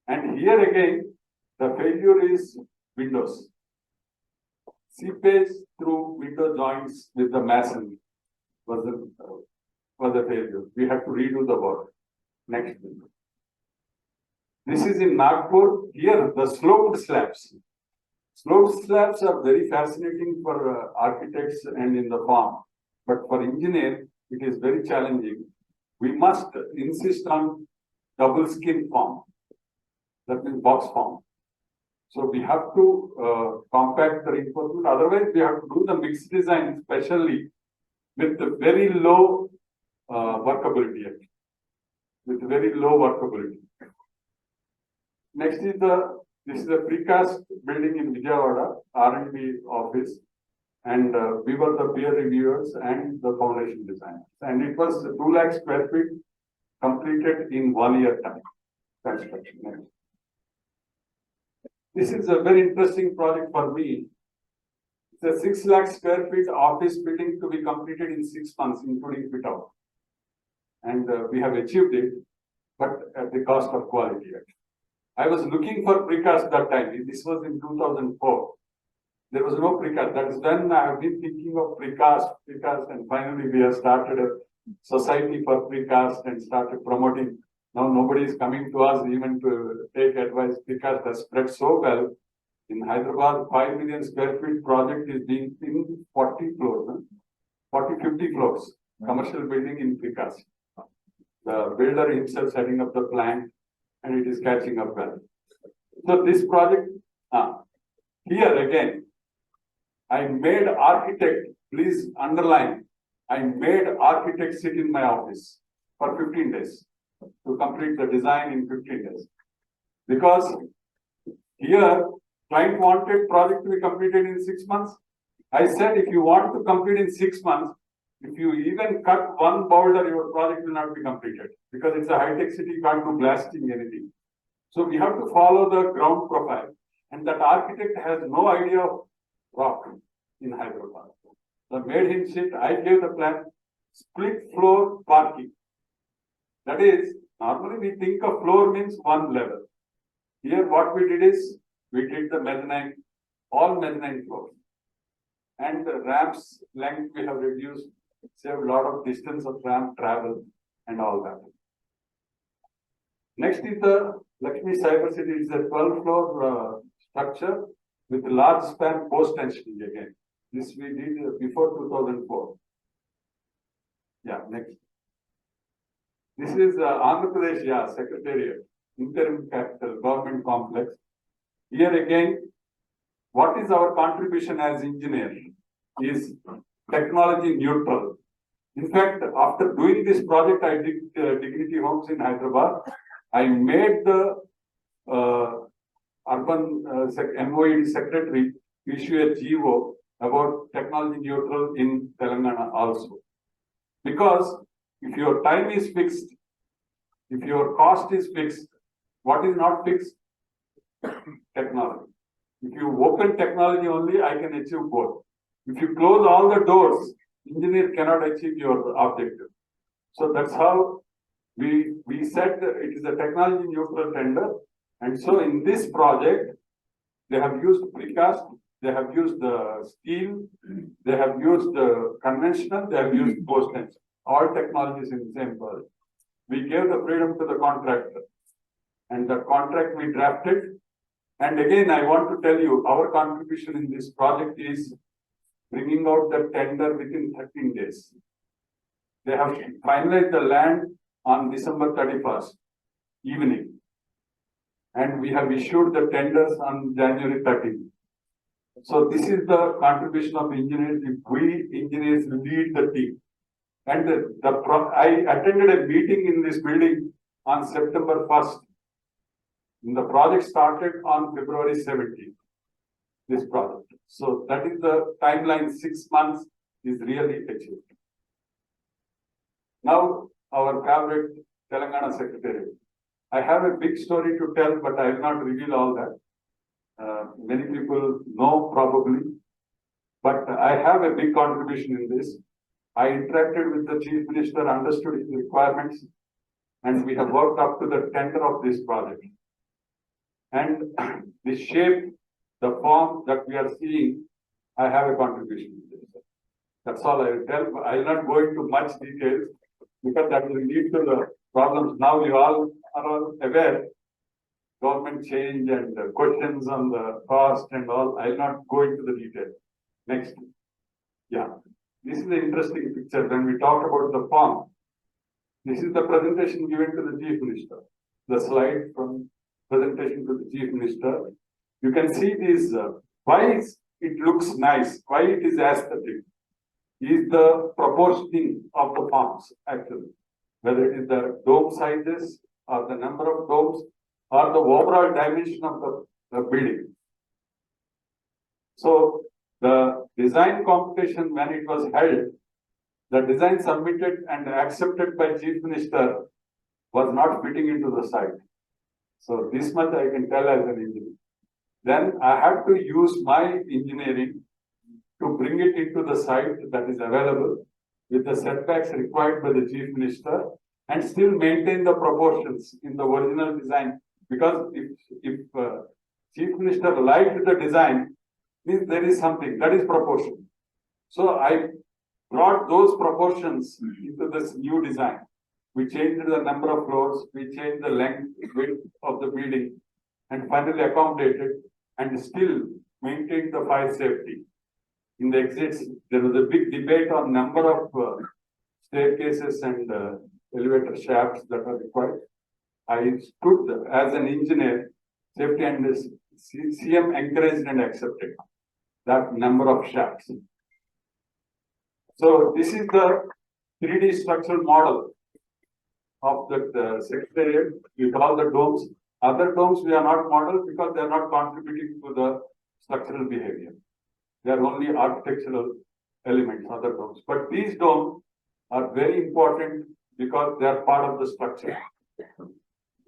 And here again, the failure is windows. Seepage through window joints with the masonry was the failure. We had to redo the work. Next. This is in Nagpur. Here, the sloped slabs. Sloped slabs are very fascinating for architects and in the farm. But for engineers, it is very challenging. We must insist on double skin form. That means box form. So we have to compact the reinforcement. Otherwise, we have to do the mixed design, especially with the very low workability. With very low workability. Next is this is a precast building in Vijayawada, R&D office, and we were the peer reviewers and the foundation designers. And it was 2 lakh square feet completed in 1 year time. Construction. Next. This is a very interesting project for me. It's a 6 lakh square feet office building to be completed in 6 months, including fit out. And we have achieved it, but at the cost of quality. I was looking for precast that time. This was in 2004. There was no precast. That is when I have been thinking of precast, and finally we have started a society for precast and started promoting. Now nobody is coming to us even to take advice. Precast has spread so well. In Hyderabad, 5 million square feet project is being in 40 floors, 40, 50 floors, commercial building in precast. The builder himself setting up the plant, and it is catching up well. So this project, here again, I made architect, please underline, I made architect sit in my office for 15 days to complete the design in 15 days. Because here, client wanted project to be completed in 6 months. I said, if you want to complete in 6 months, if you even cut one boulder, your project will not be completed because it's a high-tech city, you can't do blasting anything. So we have to follow the ground profile. And that architect has no idea of rock in Hyderabad. So made him sit, I gave the plan, split floor parking. That is, normally we think of floor means one level. Here what we did is, we did the mezzanine, all mezzanine floors. And the ramps length we have reduced, saved a lot of distance of ramp travel and all that. Next is the Lakshmi Cyber City. It's a 12-floor structure with large span post tensioning again. This we did before 2004. Yeah, next. This is Andhra Pradesh, yeah, Secretariat, interim capital, government complex. Here again, what is our contribution as engineer is technology neutral. In fact, after doing this project, I did Dignity Homes in Hyderabad. I made the urban MOED secretary issue a GO about technology neutral in Telangana also. Because if your time is fixed, if your cost is fixed, what is not fixed? Technology. If you open technology only, I can achieve both. If you close all the doors, engineer cannot achieve your objective. So that's how we said it is a technology neutral tender. And so in this project, they have used precast, they have used the steel, they have used the conventional, they have used post tension. All technologies in the same project. We gave the freedom to the contractor. And the contract we drafted. And again, I want to tell you, our contribution in this project is bringing out the tender within 13 days. They have finalized the land on December 31st evening. And we have issued the tenders on January 13th. So this is the contribution of engineers. If we engineers lead the team. And I attended a meeting in this building on September 1st. And the project started on February 17th. This project. So that is the timeline, 6 months is really achieved. Now, our favorite Telangana Secretariat. I have a big story to tell, but I will not reveal all that. Many people know probably, but I have a big contribution in this. I interacted with the Chief Minister, understood his requirements, and we have worked up to the tender of this project. And the shape, the form that we are seeing, I have a contribution to this. That's all I will tell. I will not go into much details because that will lead to the problems. Now you all are all aware, government change and questions on the cost and all. I will not go into the details. Next. Yeah. This is the interesting picture when we talk about the form. This is the presentation given to the Chief Minister. The slide from presentation to the Chief Minister. You can see this, why it looks nice, why it is aesthetic, is the proportioning of the forms actually. Whether it is the dome sizes or the number of domes or the overall dimension of the building. So the design competition, when it was held, the design submitted and accepted by Chief Minister was not fitting into the site. So this much I can tell as an engineer. Then I had to use my engineering to bring it into the site that is available with the setbacks required by the Chief Minister and still maintain the proportions in the original design. Because if Chief Minister liked the design, means there is something that is proportion. So I brought those proportions into this new design. We changed the number of floors, we changed the length, width of the building, and finally accommodated and still maintained the fire safety. In the exits, there was a big debate on number of staircases and elevator shafts that are required. I stood as an engineer, safety and CM encouraged and accepted that number of shafts. So this is the 3D structural model of the secretariat with all the domes. Other domes we are not modeled because they are not contributing to the structural behavior. They are only architectural elements, other domes. But these domes are very important because they are part of the structure.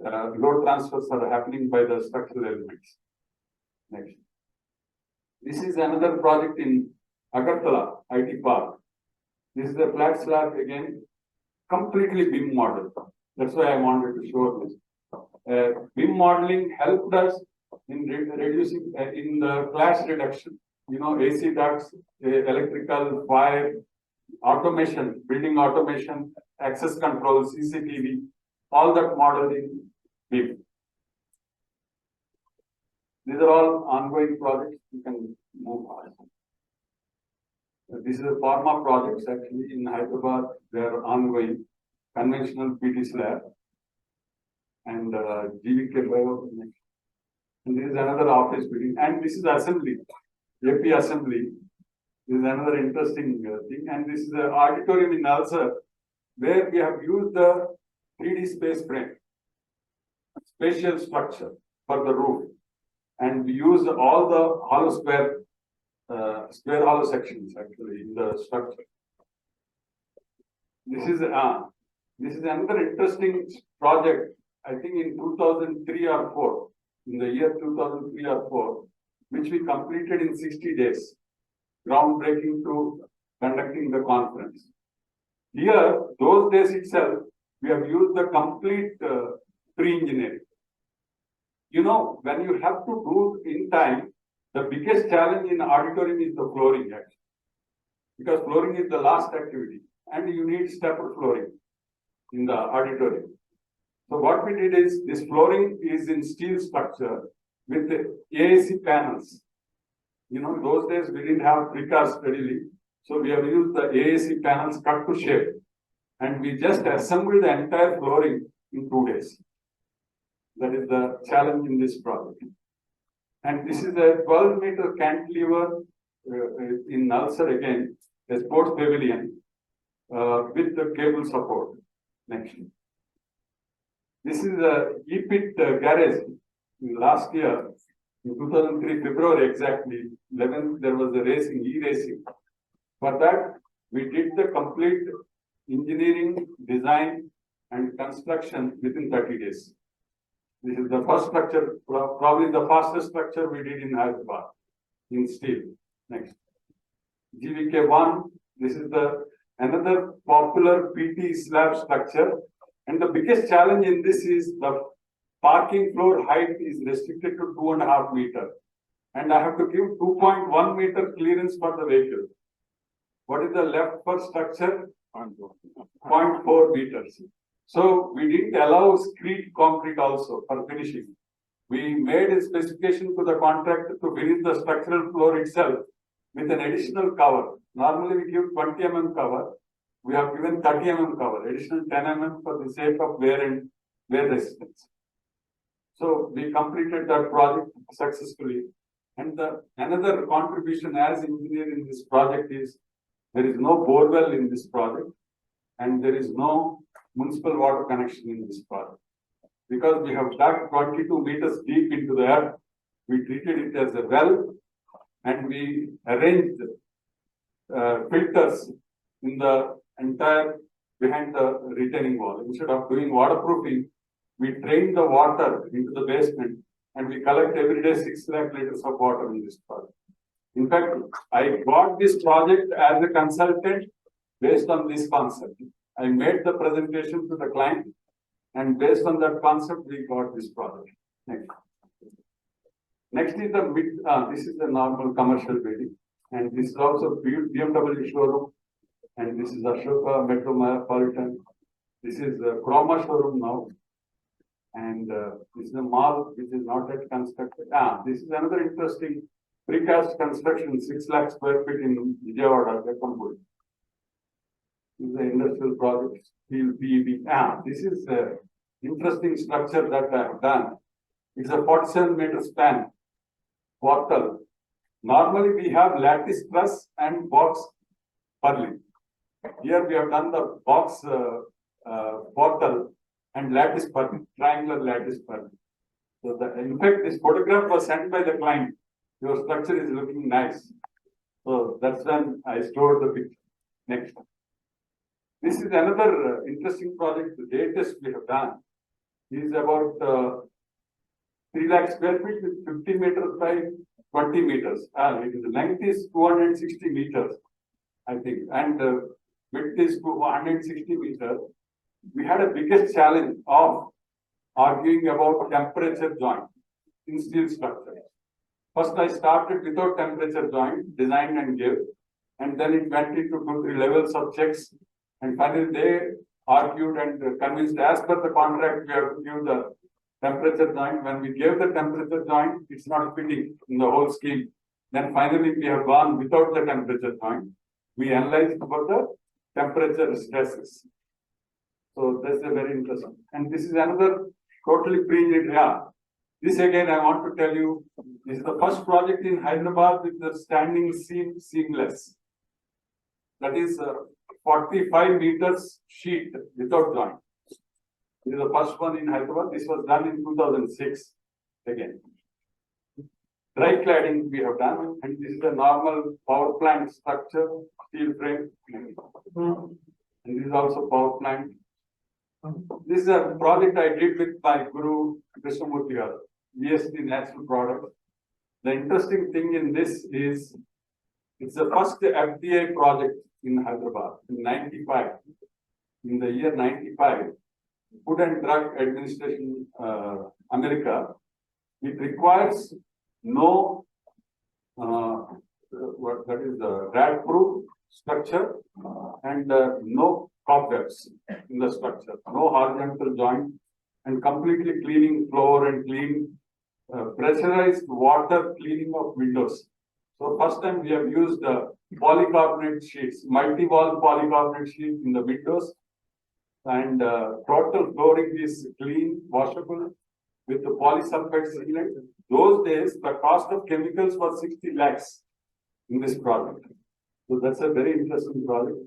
Load transfers are happening by the structural elements. Next. This is another project in Agartala, IT Park. This is a flat slab again, completely BIM model. That's why I wanted to show this. BIM modeling helped us in reducing, in the clash reduction. You know, AC ducts, electrical, fire, automation, building automation, access control, CCTV, all that modeled in BIM. These are all ongoing projects. You can move on. This is a pharma projects actually in Hyderabad. They are ongoing. Conventional PT slab and GVK bio. And this is another office building. And this is assembly, AP assembly. This is another interesting thing. And this is the auditorium in Nalsar, where we have used the 3D space frame, spatial structure for the roof. And we use all the hollow square hollow sections actually in the structure. This is another interesting project. I think in 2003 or 4, in the year 2003 or 4, which we completed in 60 days, groundbreaking to conducting the conference. Here, those days itself, we have used the complete pre-engineering. You know, when you have to do in time, the biggest challenge in auditorium is the flooring actually. Because flooring is the last activity and you need stepper flooring in the auditorium. So what we did is, this flooring is in steel structure with AAC panels. You know, those days we didn't have precast readily. So we have used the AAC panels cut to shape. And we just assembled the entire flooring in 2 days. That is the challenge in this project. And this is a 12-meter cantilever in Nalsar again, a sports pavilion with the cable support. Next. This is a E-pit garage. Last year, in 2003 February exactly, 11th, there was a racing, e-racing. For that, we did the complete engineering, design, and construction within 30 days. This is the first structure, probably the fastest structure we did in Hyderabad, in steel. Next. GVK1, this is another popular PT slab structure. And the biggest challenge in this is the parking floor height is restricted to 2.5 meters. And I have to give 2.1 meter clearance for the vehicle. What is the left first structure? 0.4 meters. So we didn't allow screed concrete also for finishing. We made a specification to the contractor to finish the structural floor itself with an additional cover. Normally we give 20 mm cover. We have given 30 mm cover, additional 10 mm for the sake of wear resistance. So we completed that project successfully. And another contribution as engineer in this project is, there is no borewell in this project and there is no municipal water connection in this project. Because we have dug 22 meters deep into the earth, we treated it as a well and we arranged filters in the entire behind the retaining wall. Instead of doing waterproofing, we drain the water into the basement and we collect every day 6 lakh liters of water in this project. In fact, I got this project as a consultant based on this concept. I made the presentation to the client and based on that concept, we got this project. Next. Next is this is the normal commercial building and this is also BMW showroom and this is Ashoka Metropolitan. This is the Chroma showroom now and this is a mall which is not yet constructed. This is another interesting precast construction, 6 lakh square feet in Vijayawada, Jakkambudi. This is the industrial project, steel PEB. This is an interesting structure that I have done. It's a 47 meter span portal. Normally we have lattice truss and box purlin. Here we have done the box portal and lattice purlin, triangular lattice purlin. So in fact, this photograph was sent by the client. Your structure is looking nice. So that's when I stored the picture. Next. This is another interesting project, the latest we have done. It is about 3 lakh square feet with 50 meters by 20 meters. The length is 260 meters, I think, and width is 260 meters. We had a biggest challenge of arguing about temperature joint in steel structure. First, I started without temperature joint, designed and gave, and then it went into 2-3 levels of checks, and finally they argued and convinced, as per the contract, we have to give the temperature joint. When we gave the temperature joint, it's not fitting in the whole scheme. Then finally we have gone without the temperature joint. We analyzed about the temperature stresses. So that's a very interesting. And this is another totally pre-engineered. Yeah. This again, I want to tell you, this is the first project in Hyderabad with the standing seam seamless. That is 45 meters sheet without joint. This is the first one in Hyderabad. This was done in 2006 again. Dry cladding we have done, and this is a normal power plant structure, steel frame. And this is also power plant. This is a project I did with my guru, Krishnamurti garu, VST Natural Product. The interesting thing in this is, it's the first FDA project in Hyderabad in 95. In the year 95, Food and Drug Administration, America, it requires no, that is the rat-proof structure and no cobwebs in the structure, no horizontal joint, and completely cleaning floor and clean pressurized water cleaning of windows. So first time we have used polycarbonate sheets, multi-wall polycarbonate sheet in the windows, and total flooring is clean, washable with the polysulfide sealant. Those days, the cost of chemicals was 60 lakhs in this project. So that's a very interesting project.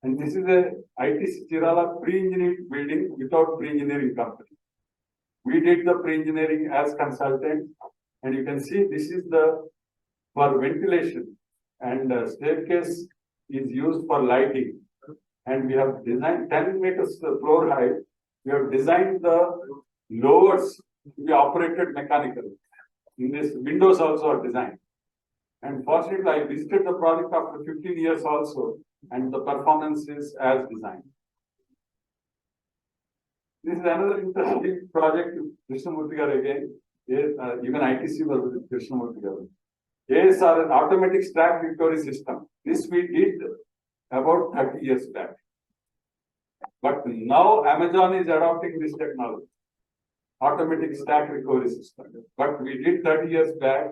And this is a ITC Chirala pre-engineered building without pre-engineering company. We did the pre-engineering as consultant, and you can see this is the for ventilation, and staircase is used for lighting. And we have designed 10 meters floor height. We have designed the lowers to be operated mechanically. In this, windows also are designed. And fortunately, I visited the project after 15 years also, and the performance is as designed. This is another interesting project, Krishnamurti garu again. Even ITC was with Krishnamurti garu. ASR, an automatic stack recovery system. This we did about 30 years back. But now Amazon is adopting this technology, automatic stack recovery system. But we did 30 years back,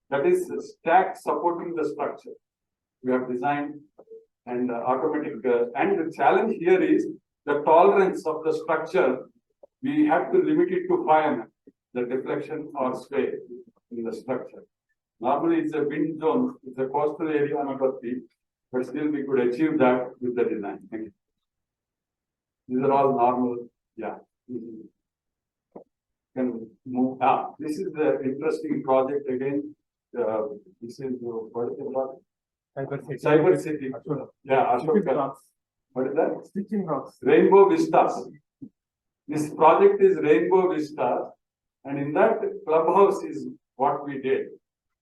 that is stack supporting the structure. We have designed and automatic, and the challenge here is the tolerance of the structure. We have to limit it to 5 mm, the deflection or sway in the structure. Normally it's a wind zone, it's a coastal area on our feet, but still we could achieve that with the design. Thank you. These are all normal, yeah. Can move. This is the interesting project again. This is what is the project? Cyber City. Yeah, Ashoka. What is that? Stitching rocks. Rainbow Vistas. This project is Rainbow Vistas, and in that clubhouse is what we did.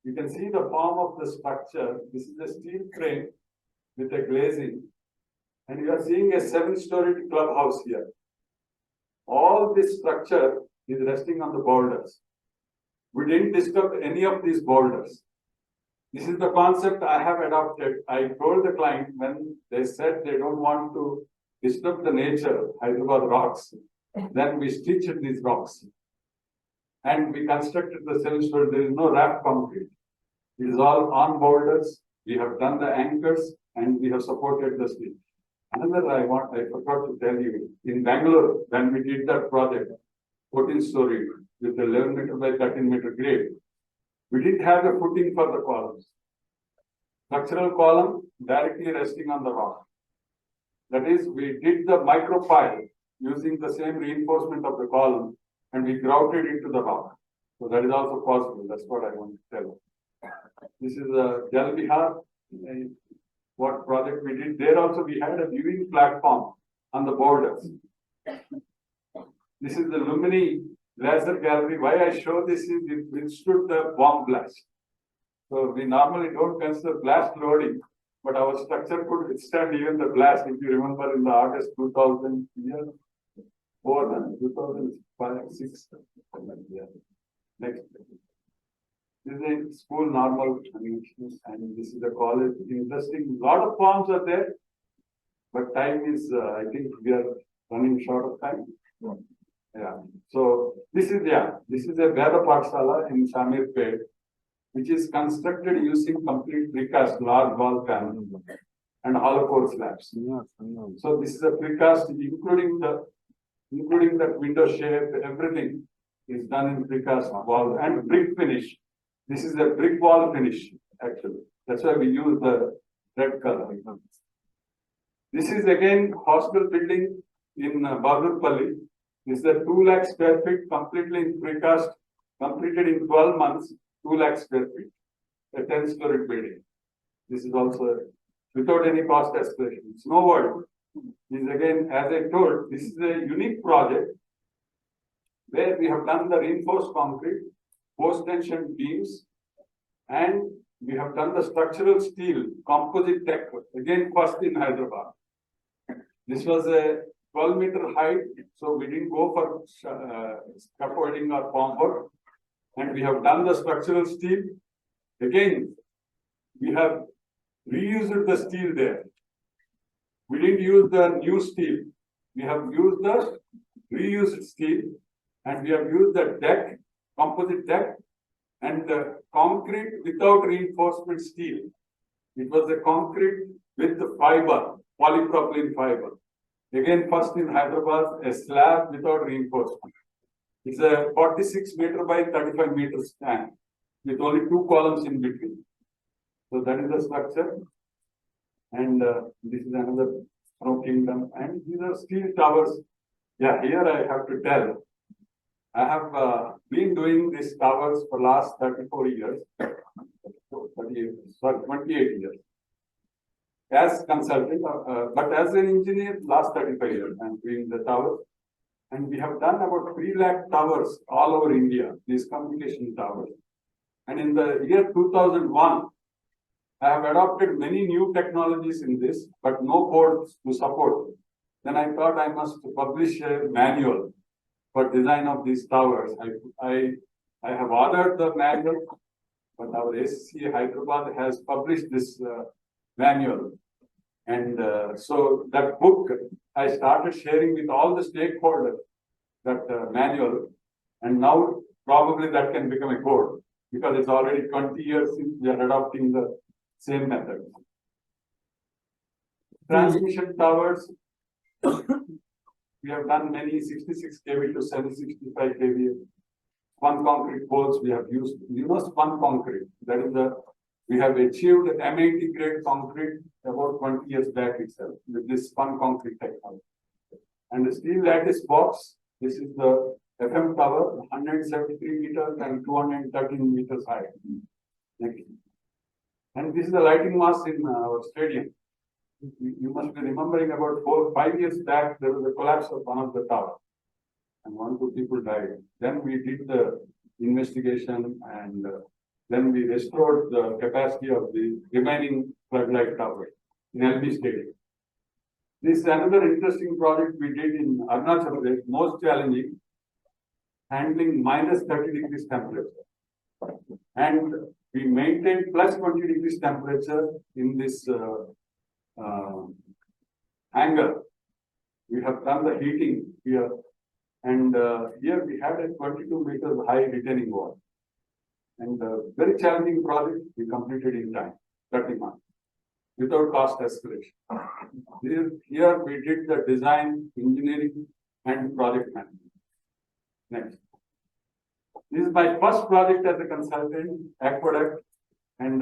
You can see the form of the structure. This is a steel frame with a glazing, and you are seeing a 7-story clubhouse here. All this structure is resting on the boulders. We didn't disturb any of these boulders. This is the concept I have adopted. I told the client when they said they don't want to disturb the nature, Hyderabad rocks, then we stitched these rocks. And we constructed the 7-story. There is no wrapped concrete. It is all on boulders. We have done the anchors and we have supported the steel. Another I forgot to tell you, in Bangalore, when we did that project, 14-story with 11 meter by 13 meter grade, we didn't have a footing for the columns. Structural column directly resting on the rock. That is, we did the micropile using the same reinforcement of the column, and we grouted into the rock. So that is also possible. That's what I want to tell. This is a Jal Vihar. What project we did there also, we had a viewing platform on the borders. This is the Lumini laser gallery. Why I show this is it withstood the bomb blast. So we normally don't consider blast loading, but our structure could withstand even the blast. If you remember in the August 2000 year, 2005, 6. Yeah. Next. This is a school normal, and this is a college. Interesting. Lot of forms are there, but time is. I think we are running short of time. Yeah. So this is a Veda Pathshala in Shamirpet, which is constructed using complete precast large wall panel and hollow core slabs. So this is a precast, including that window shape, everything is done in precast wall and brick finish. This is a brick wall finish, actually. That's why we use the red color. This is again hospital building in Badurpalli. This is a 2 lakh square feet, completely in precast, completed in 12 months, 2 lakh square feet, a 10-story building. This is also without any cost escalation. It's no word. This is again, as I told, this is a unique project where we have done the reinforced concrete, post-tension beams, and we have done the structural steel, composite deck, again first in Hyderabad. This was a 12-meter height, so we didn't go for scaffolding or form work. And we have done the structural steel. Again, we have reused the steel there. We didn't use the new steel. We have used the reused steel, and we have used the deck, composite deck, and the concrete without reinforcement steel. It was the concrete with the fiber, polypropylene fiber. Again, first in Hyderabad, a slab without reinforcement. It's a 46-meter by 35-meter span with only 2 columns in between. So that is the structure. And this is another from Kingdom. And these are steel towers. Yeah, here I have to tell. I have been doing these towers for last 34 years. 28 years. As consultant, but as an engineer, last 35 years I'm doing the towers. And we have done about 3 lakh towers all over India, these communication towers. And in the year 2001, I have adopted many new technologies in this, but no codes to support. Then I thought I must publish a manual for design of these towers. I have ordered the manual, but our ACC Hyderabad has published this manual. And so that book, I started sharing with all the stakeholders, that manual, and now probably that can become a code, because it's already 20 years since we are adopting the same method. Transmission towers, we have done many 66 kV to 765 kV. Spun concrete poles we have used, spun concrete. That is we have achieved M80 grade concrete about 20 years back itself with this spun concrete technology. And the steel lattice box, this is the FM tower, 173 meters and 213 meters high. Next. And this is the lighting mast in our stadium. You must be remembering about 4 or 5 years back, there was a collapse of one of the towers. And 1 or 2 people died. Then we did the investigation, and then we restored the capacity of the remaining floodlight tower in LB Stadium. This is another interesting project we did in Arunachal Pradesh, most challenging, handling minus 30 degrees temperature. And we maintained plus 20 degrees temperature in this hangar. We have done the heating here. And here we had a 22 meters high retaining wall. And very challenging project, we completed in time, 30 months, without cost escalation. Here we did the design, engineering, and project management. Next. This is my first project as a consultant, aqueduct and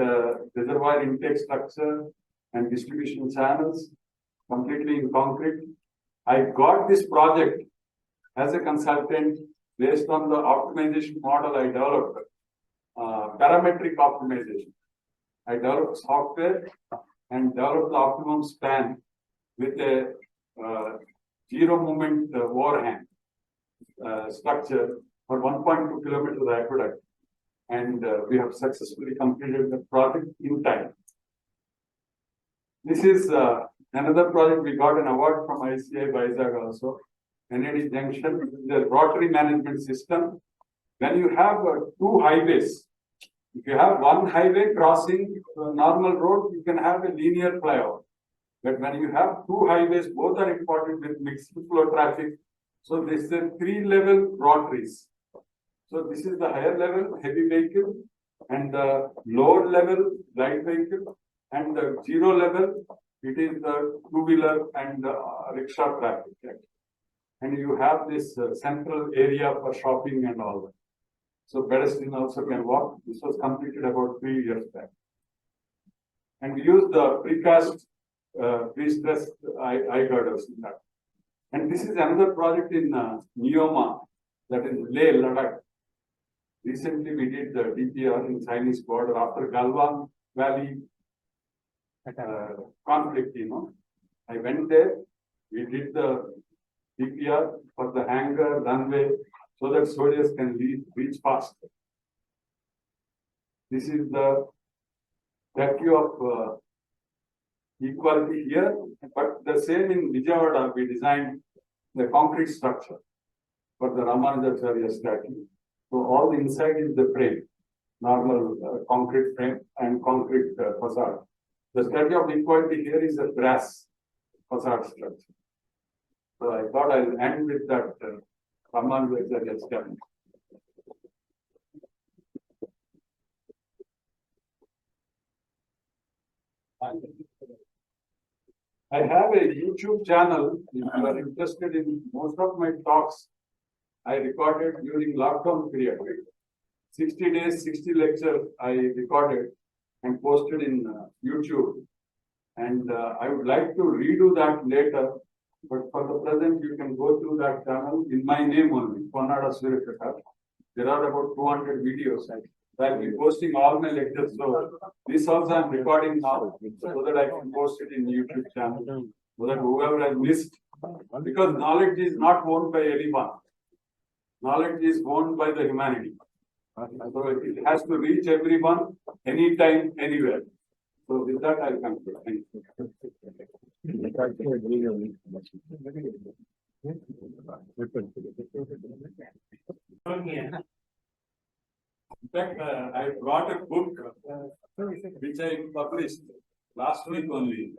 reservoir intake structure and distribution channels, completely in concrete. I got this project as a consultant based on the optimization model I developed, parametric optimization. I developed software and developed the optimum span with a zero movement overhang structure for 1.2 kilometers aqueduct. And we have successfully completed the project in time. This is another project. We got an award from ICI Vizag also. NAD Junction, the rotary management system. When you have two highways, if you have one highway crossing a normal road, you can have a linear flyover. But when you have two highways, both are important with mixed flow traffic. So this is a 3-level rotaries. So this is the higher level heavy vehicle, and the lower level light vehicle, and the 0 level it is the two-wheeler and the rickshaw traffic. And you have this central area for shopping and all that. So pedestrian also can walk. This was completed about 3 years back. And we use the precast pre-stressed eye girders in that. And this is another project in Neoma, that is Leh, Ladakh. Recently we did the DPR in Chinese border after Galwan Valley conflict, I went there, we did the DPR for the hangar, runway, so that soldiers can reach faster. This is the statue of equality here, but the same in Vijayawada, we designed the concrete structure for the Ramanujacharya statue. So all the inside is the frame, normal concrete frame and concrete facade. The statue of equality here is a brass facade structure. So I thought I'll end with that Ramanujacharya statue. I have a YouTube channel. If you are interested in most of my talks, I recorded during lockdown period. 60 days, 60 lectures I recorded and posted in YouTube. And I would like to redo that later. But for the present, you can go through that channel in my name only, Surya Prakash. There are about 200 videos. I'll be posting all my lectures. So this also I'm recording now so that I can post it in YouTube channel. So that whoever has missed, because knowledge is not owned by anyone. Knowledge is owned by the humanity. So it has to reach everyone, anytime, anywhere. So with that, I'll conclude. Thank you. In fact, I brought a book which I published last week only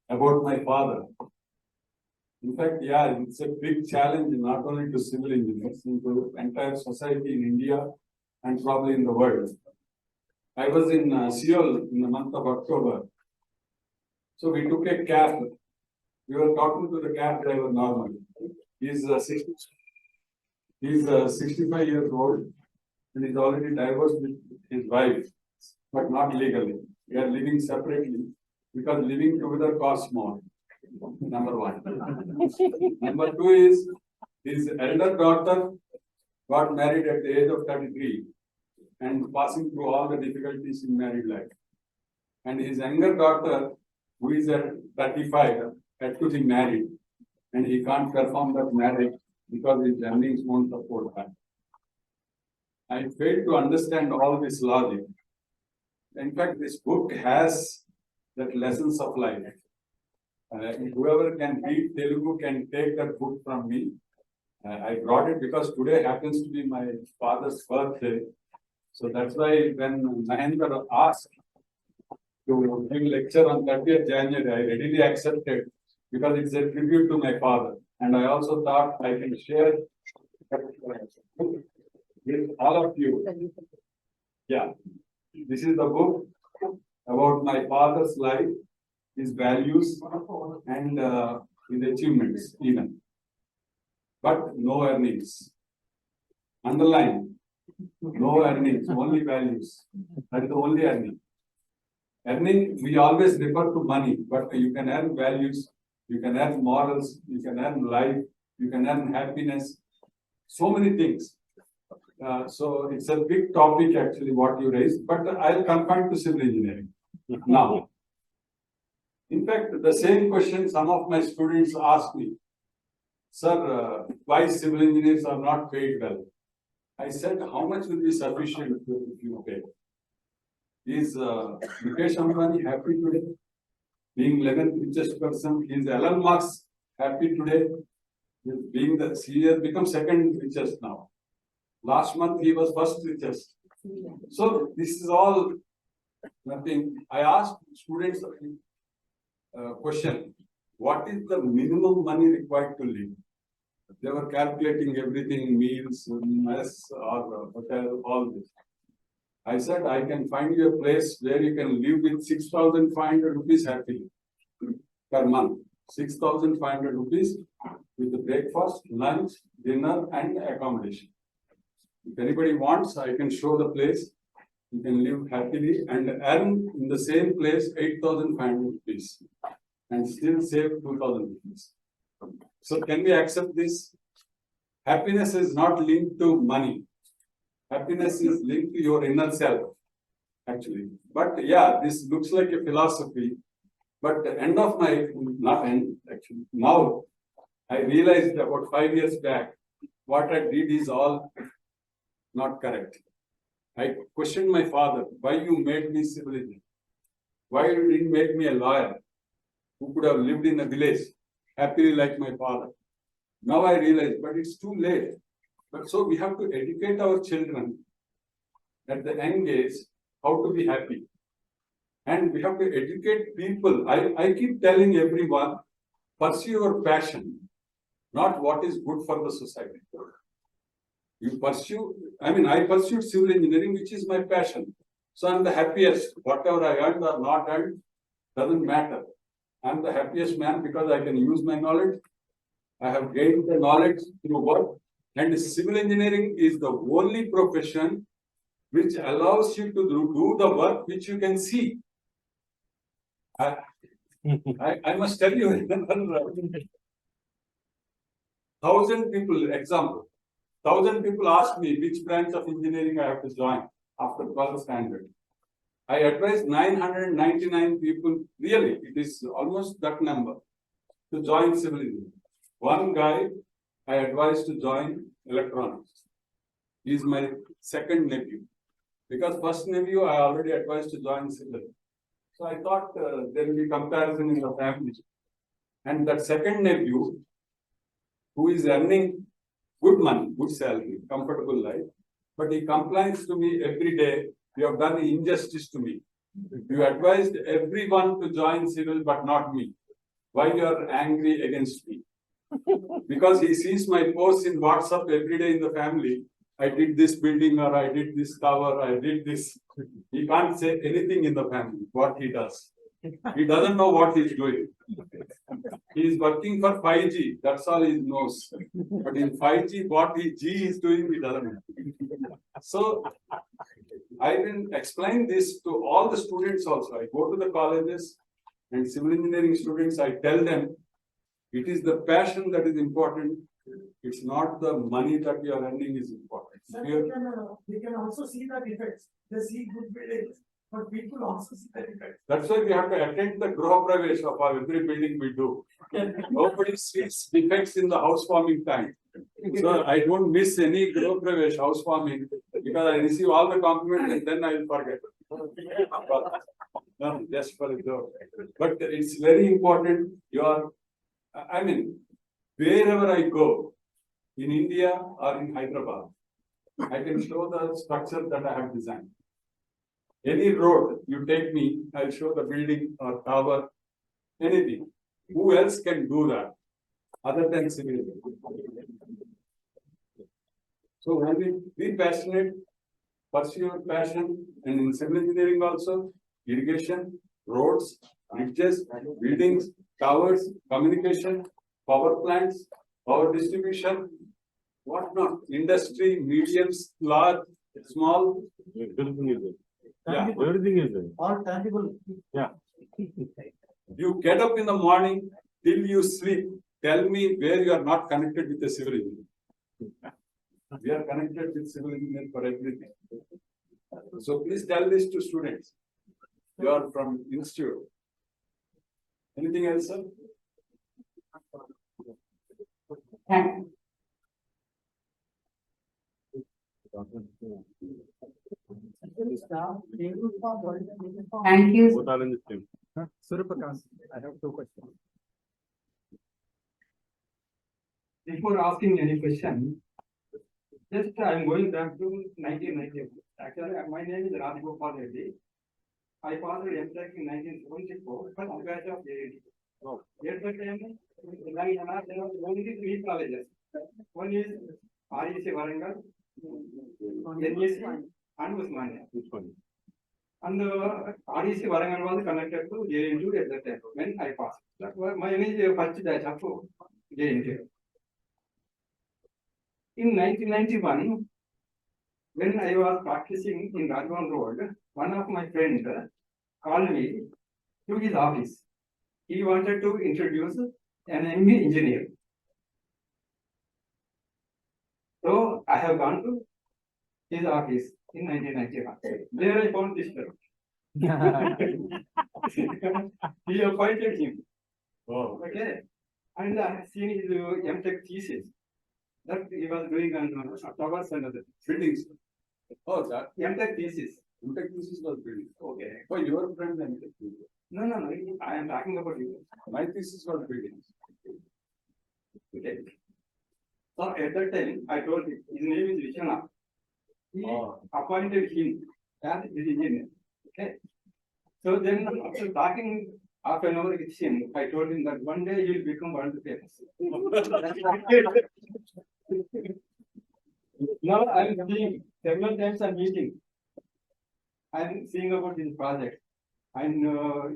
about my father. In fact, yeah, it's a big challenge not only to civil engineers, to entire society in India and probably in the world. I was in Seoul in the month of October. So we took a cab. We were talking to the cab driver normally. He's 65 years old and he's already divorced with his wife, but not legally. They are living separately because living together costs more. Number one. Number two is his elder daughter got married at the age of 33 and passing through all the difficulties in married life. And his younger daughter, who is at 35, had to be married and he can't perform that marriage because his earnings won't support that. I failed to understand all this logic. In fact, this book has that lessons of life. Whoever can read Telugu can take that book from me. I brought it because today happens to be my father's birthday. So that's why when Mahendra asked to give lecture on 30th January, I readily accepted because it's a tribute to my father. And I also thought I can share with all of you. Yeah, this is the book about my father's life, his values and his achievements even. But no earnings. Underline, no earnings, only values. That is the only earning. Earning, we always refer to money, but you can earn values, you can earn morals, you can earn life, you can earn happiness, so many things. So it's a big topic actually what you raised, but I'll confine to civil engineering now. In fact, the same question some of my students ask me, sir, why civil engineers are not paid well? I said, how much will be sufficient if you pay? Is Mukesh Ambani happy today? Being 11th richest person, is Elon Musk happy today? Being he has become second richest now. Last month he was first richest. So this is all nothing. I asked students a question: what is the minimum money required to live? They were calculating everything, meals, mess, or hotel, all this. I said, I can find you a place where you can live with 6,500 rupees happily per month. 6,500 rupees with the breakfast, lunch, dinner, and accommodation. If anybody wants, I can show the place. You can live happily and earn in the same place 8,500 rupees and still save 2,000 rupees. So can we accept this? Happiness is not linked to money. Happiness is linked to your inner self, actually. But yeah, this looks like a philosophy. But the end of my, not end, actually, now I realized about 5 years back, what I did is all not correct. I questioned my father, why you made me civil engineer? Why you didn't make me a lawyer who could have lived in a village happily like my father? Now I realize, but it's too late. But so we have to educate our children at the young age how to be happy. And we have to educate people. I keep telling everyone, pursue your passion, not what is good for the society. You pursue, I pursued civil engineering, which is my passion. So I'm the happiest. Whatever I earned or not earned, doesn't matter. I'm the happiest man because I can use my knowledge. I have gained the knowledge through work. And civil engineering is the only profession which allows you to do the work which you can see. I must tell you, 1,000 people, example, 1,000 people ask me which branch of engineering I have to join after 12th standard. I advise 999 people, really, it is almost that number, to join civil engineering. One guy I advised to join electronics. He is my second nephew. Because first nephew I already advised to join civil. So I thought there will be comparison in the family. And that second nephew, who is earning good money, good salary, comfortable life, but he complains to me every day, you have done injustice to me. You advised everyone to join civil, but not me. Why you are angry against me? Because he sees my posts in WhatsApp every day in the family. I did this building or I did this tower, I did this. He can't say anything in the family, what he does. He doesn't know what he's doing. He is working for 5G, that's all he knows. But in 5G, what G is doing, he doesn't know. So, I will explain this to all the students also. I go to the colleges and civil engineering students, I tell them, it is the passion that is important. It's not the money that you are earning is important. Sir, we can also see the defects. They see good buildings, but people also see the defects. That's why we have to attend the Griha Pravesh of every building we do. Nobody sees defects in the housewarming time. So I don't miss any Griha Pravesh housewarming because I receive all the compliments and then I will forget. No, just for a joke. But it's very important. Wherever I go, in India or in Hyderabad, I can show the structure that I have designed. Any road you take me, I'll show the building or tower, anything. Who else can do that other than civil engineering? So when we be passionate, pursue your passion, and in civil engineering also, irrigation, roads, bridges, buildings, towers, communication, power plants, power distribution, what not, industry, mediums, large, small. Everything is there. Yeah. Everything is there. All tangible. Yeah. You get up in the morning till you sleep. Tell me where you are not connected with the civil engineer. We are connected with civil engineer for everything. So please tell this to students. You are from institute. Anything else, sir? Thank you. Thank you. Surya Prakash, I have two questions. Before asking any question, just I am going back to 1990. Actually, my name is Rajgopal Reddy. I passed MTech in 1974, but on batch of JAD. At that time, there was only three colleges. One is REC Warangal, NEC, and Usmania. And REC Warangal was connected to JNU at that time when I passed. That was my name is first batch of JNU. In 1991, when I was practicing in Rajvan Road, one of my friends called me to his office. He wanted to introduce an young engineer. So I have gone to his office in 1991. There I found this fellow. He appointed him. Oh. Okay. And I have seen his MTech thesis that he was doing on towers and other Fittings. Oh, that MTech thesis. MTech thesis was building. Okay. Oh, your friend MTech thesis. No. I am talking about you. My thesis was building. Okay. So at that time, I told him, his name is Vishwanath. He appointed him as his engineer. Okay. So then after talking half an hour with him, I told him that one day he will become world famous. Now I am seeing several times I'm meeting. I am seeing about his project and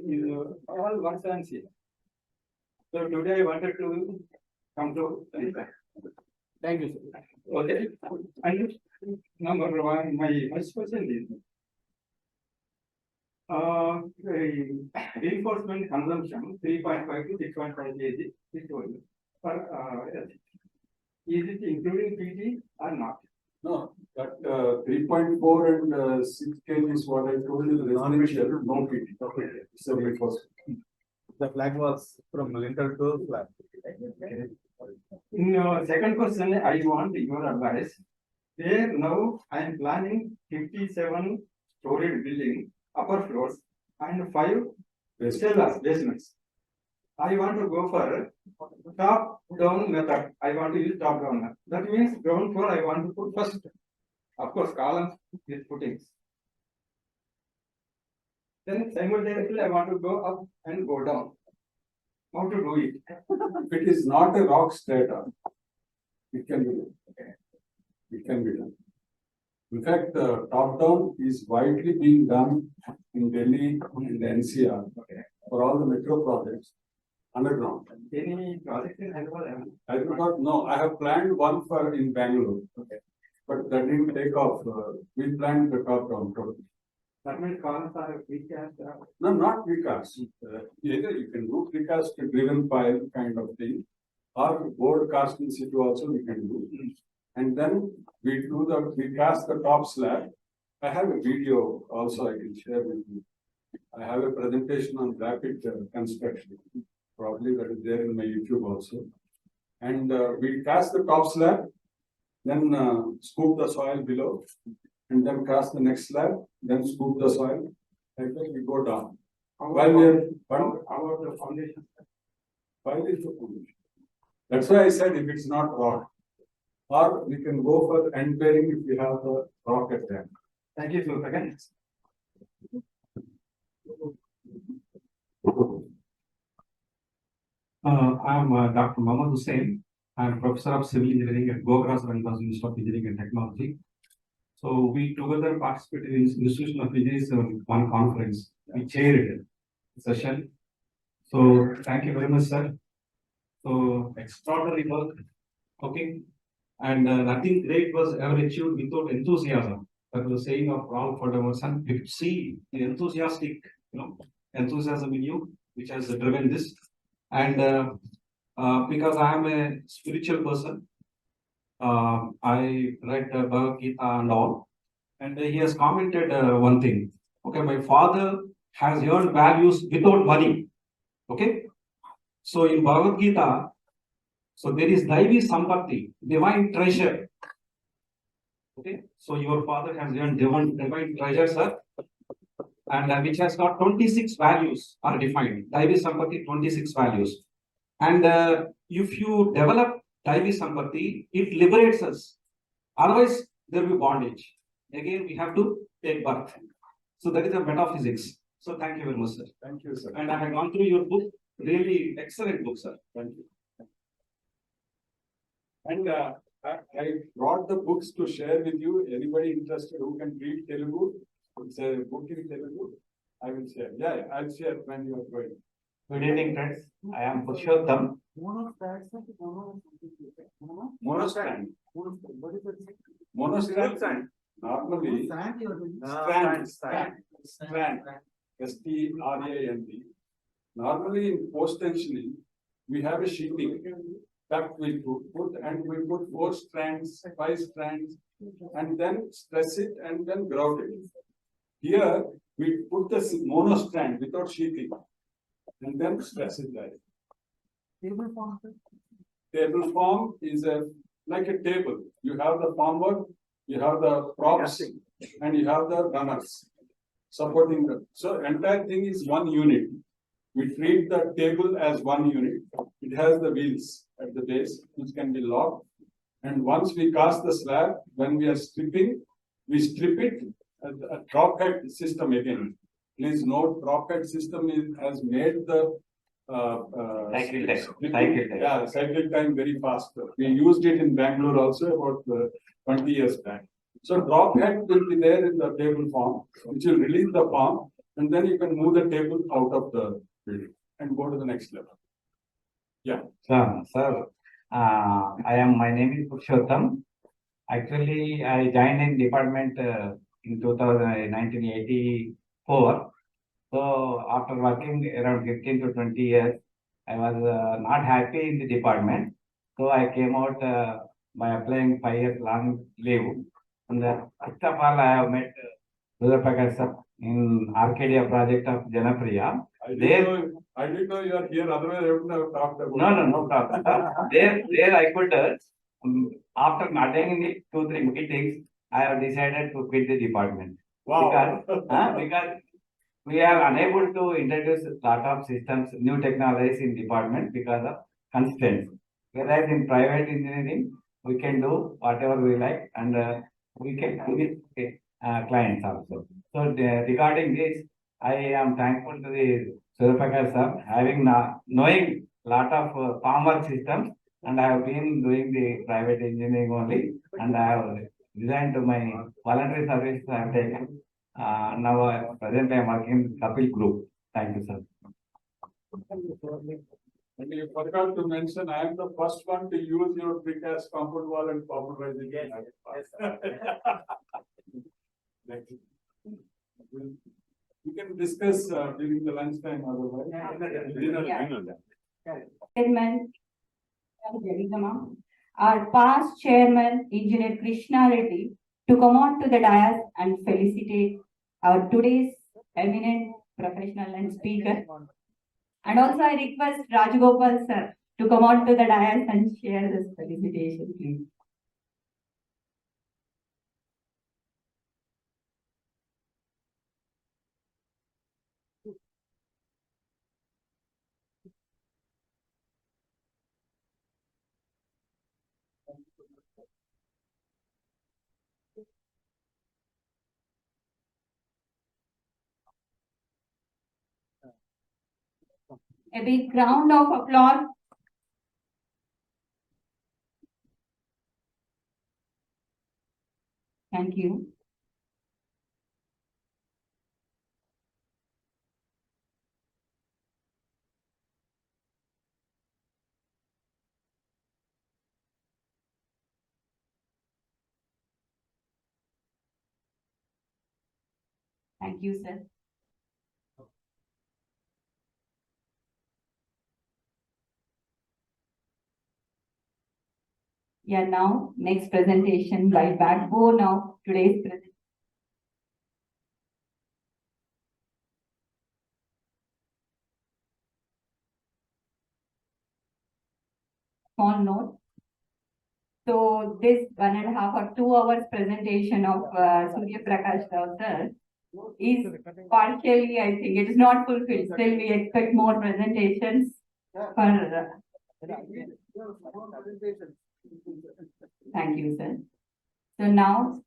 his all works I am seeing. So today I wanted to come to this. Thank you, sir. Okay. And number one, my first question is reinforcement consumption 3.5 to 6.5 kg is told per is it including PT or not? No, that 3.4 and 6 kg is what I told you, residential, no PT. It's a reinforcement. The flag was from lintel to flag. In second question, I want your advice. There now I am planning 57 story building, upper floors and 5 cellars, basements. I want to go for top down method. I want to use top down method. That means ground floor I want to put first. Of course, columns with footings. Then simultaneously I want to go up and go down. How to do it? If it is not a rock strata, it can be done. It can be done. In fact, the top down is widely being done in Delhi and NCR for all the metro projects underground. Any project in Hyderabad? Hyderabad, no, I have planned one for in Bangalore. But that didn't take off. We planned the top down totally. That means columns are precast. No, not precast. Either you can do precast driven pile kind of thing, or board cast in situ also we can do. And then we cast the top slab. I have a video also I can share with you. I have a presentation on rapid construction. Probably that is there in my YouTube also. And we cast the top slab, then scoop the soil below, and then cast the next slab, then scoop the soil, and then we go down. While we are About the foundation. while is the foundation. That's why I said if it's not rock, or we can go for end bearing if we have the rock at them. Thank you, Surya Prakash. I'm Dr. Mohammed Hussain. I'm Professor of Civil Engineering at Gogras Rangas Institute of Engineering and Technology. So we together participated in Institution of Engineers one conference. We chaired the session. So thank you very much, sir. So extraordinary work. Okay. And nothing great was ever achieved without enthusiasm. That was the saying of Ralph Emerson. You see the enthusiastic, enthusiasm in you, which has driven this. And because I am a spiritual person, I read Bhagavad Gita and all. And he has commented one thing. Okay, my father has earned values without money. Okay. So in Bhagavad Gita, so there is Daivi Sampatti, divine treasure. Okay, so your father has given divine treasure, sir, and which has got 26 values are defined. Daivi Sampati 26 values. And if you develop Daivi Sampati, it liberates us. Otherwise, there will be bondage. Again, we have to take birth. So that is the metaphysics. So thank you very much, sir. Thank you, sir. And I have gone through your book. Really excellent book, sir. Thank you. And I brought the books to share with you. Anybody interested who can read Telugu? It's a book in Telugu. I will share. Yeah, I'll share when you are going. Good evening, friends. I am Purushottam. Monostrand. Monostrand. Normally, strand. S-T-R-A-N-D. Normally in post tensioning, we have a sheeting that we put and we put 4 strands, 5 strands, and then stress it and then grout it. Here, we put the monostrand without sheeting and then stress it there. Table form is like a table. You have the formwork, you have the props, and you have the runners supporting them. So entire thing is one unit. We treat the table as one unit. It has the wheels at the base, which can be locked. And once we cast the slab, when we are stripping, we strip it at a drop head system again. Please note, drop head system has made the Cycle time. stripping- Yeah, cycle time very fast. We used it in Bangalore also about 20 years back. So drop head will be there in the table form, which will release the form, and then you can move the table out of the building and go to the next level. Sir, my name is Purushottam. Actually, I joined in department in 1984. So after working around 15 to 20 years, I was not happy in the department. So I came out by applying 5 years long leave. And first of all, I have met Surya Prakash sir in Arcadia project of Janapriya. I didn't know you are here, otherwise I wouldn't have talked about. No problem. There I could, after attending the 2-3 meetings, I have decided to quit the department. Wow. Because we are unable to introduce a lot of systems, new technologies in department because of constraints. Whereas in private engineering, we can do whatever we like and we can do with clients also. So regarding this, I am thankful to the Surya Prakash sir, having knowing lot of farm work systems, and I have been doing the private engineering only, and I have resigned to my voluntary service I have taken. Now presently I am working in Kapil Group. Thank you, sir. And you forgot to mention, I am the first one to use your precast compound wall and popularizing. Next. We can discuss during the lunchtime otherwise. Dinner. Chairman, our past chairman, Engineer Krishna Reddy, to come on to the dais and felicitate our today's eminent professional and speaker. And also I request Rajgopal sir to come on to the dais and share this felicitation, please. A big round of applause. Thank you. Thank you, sir. Yeah, now next presentation by backbone of today's presentation. Small note. So this 1.5 or 2 hours presentation of Surya Prakash sir is partially, I think, it is not fulfilled. Still, we expect more presentations for. Thank you, sir. So now,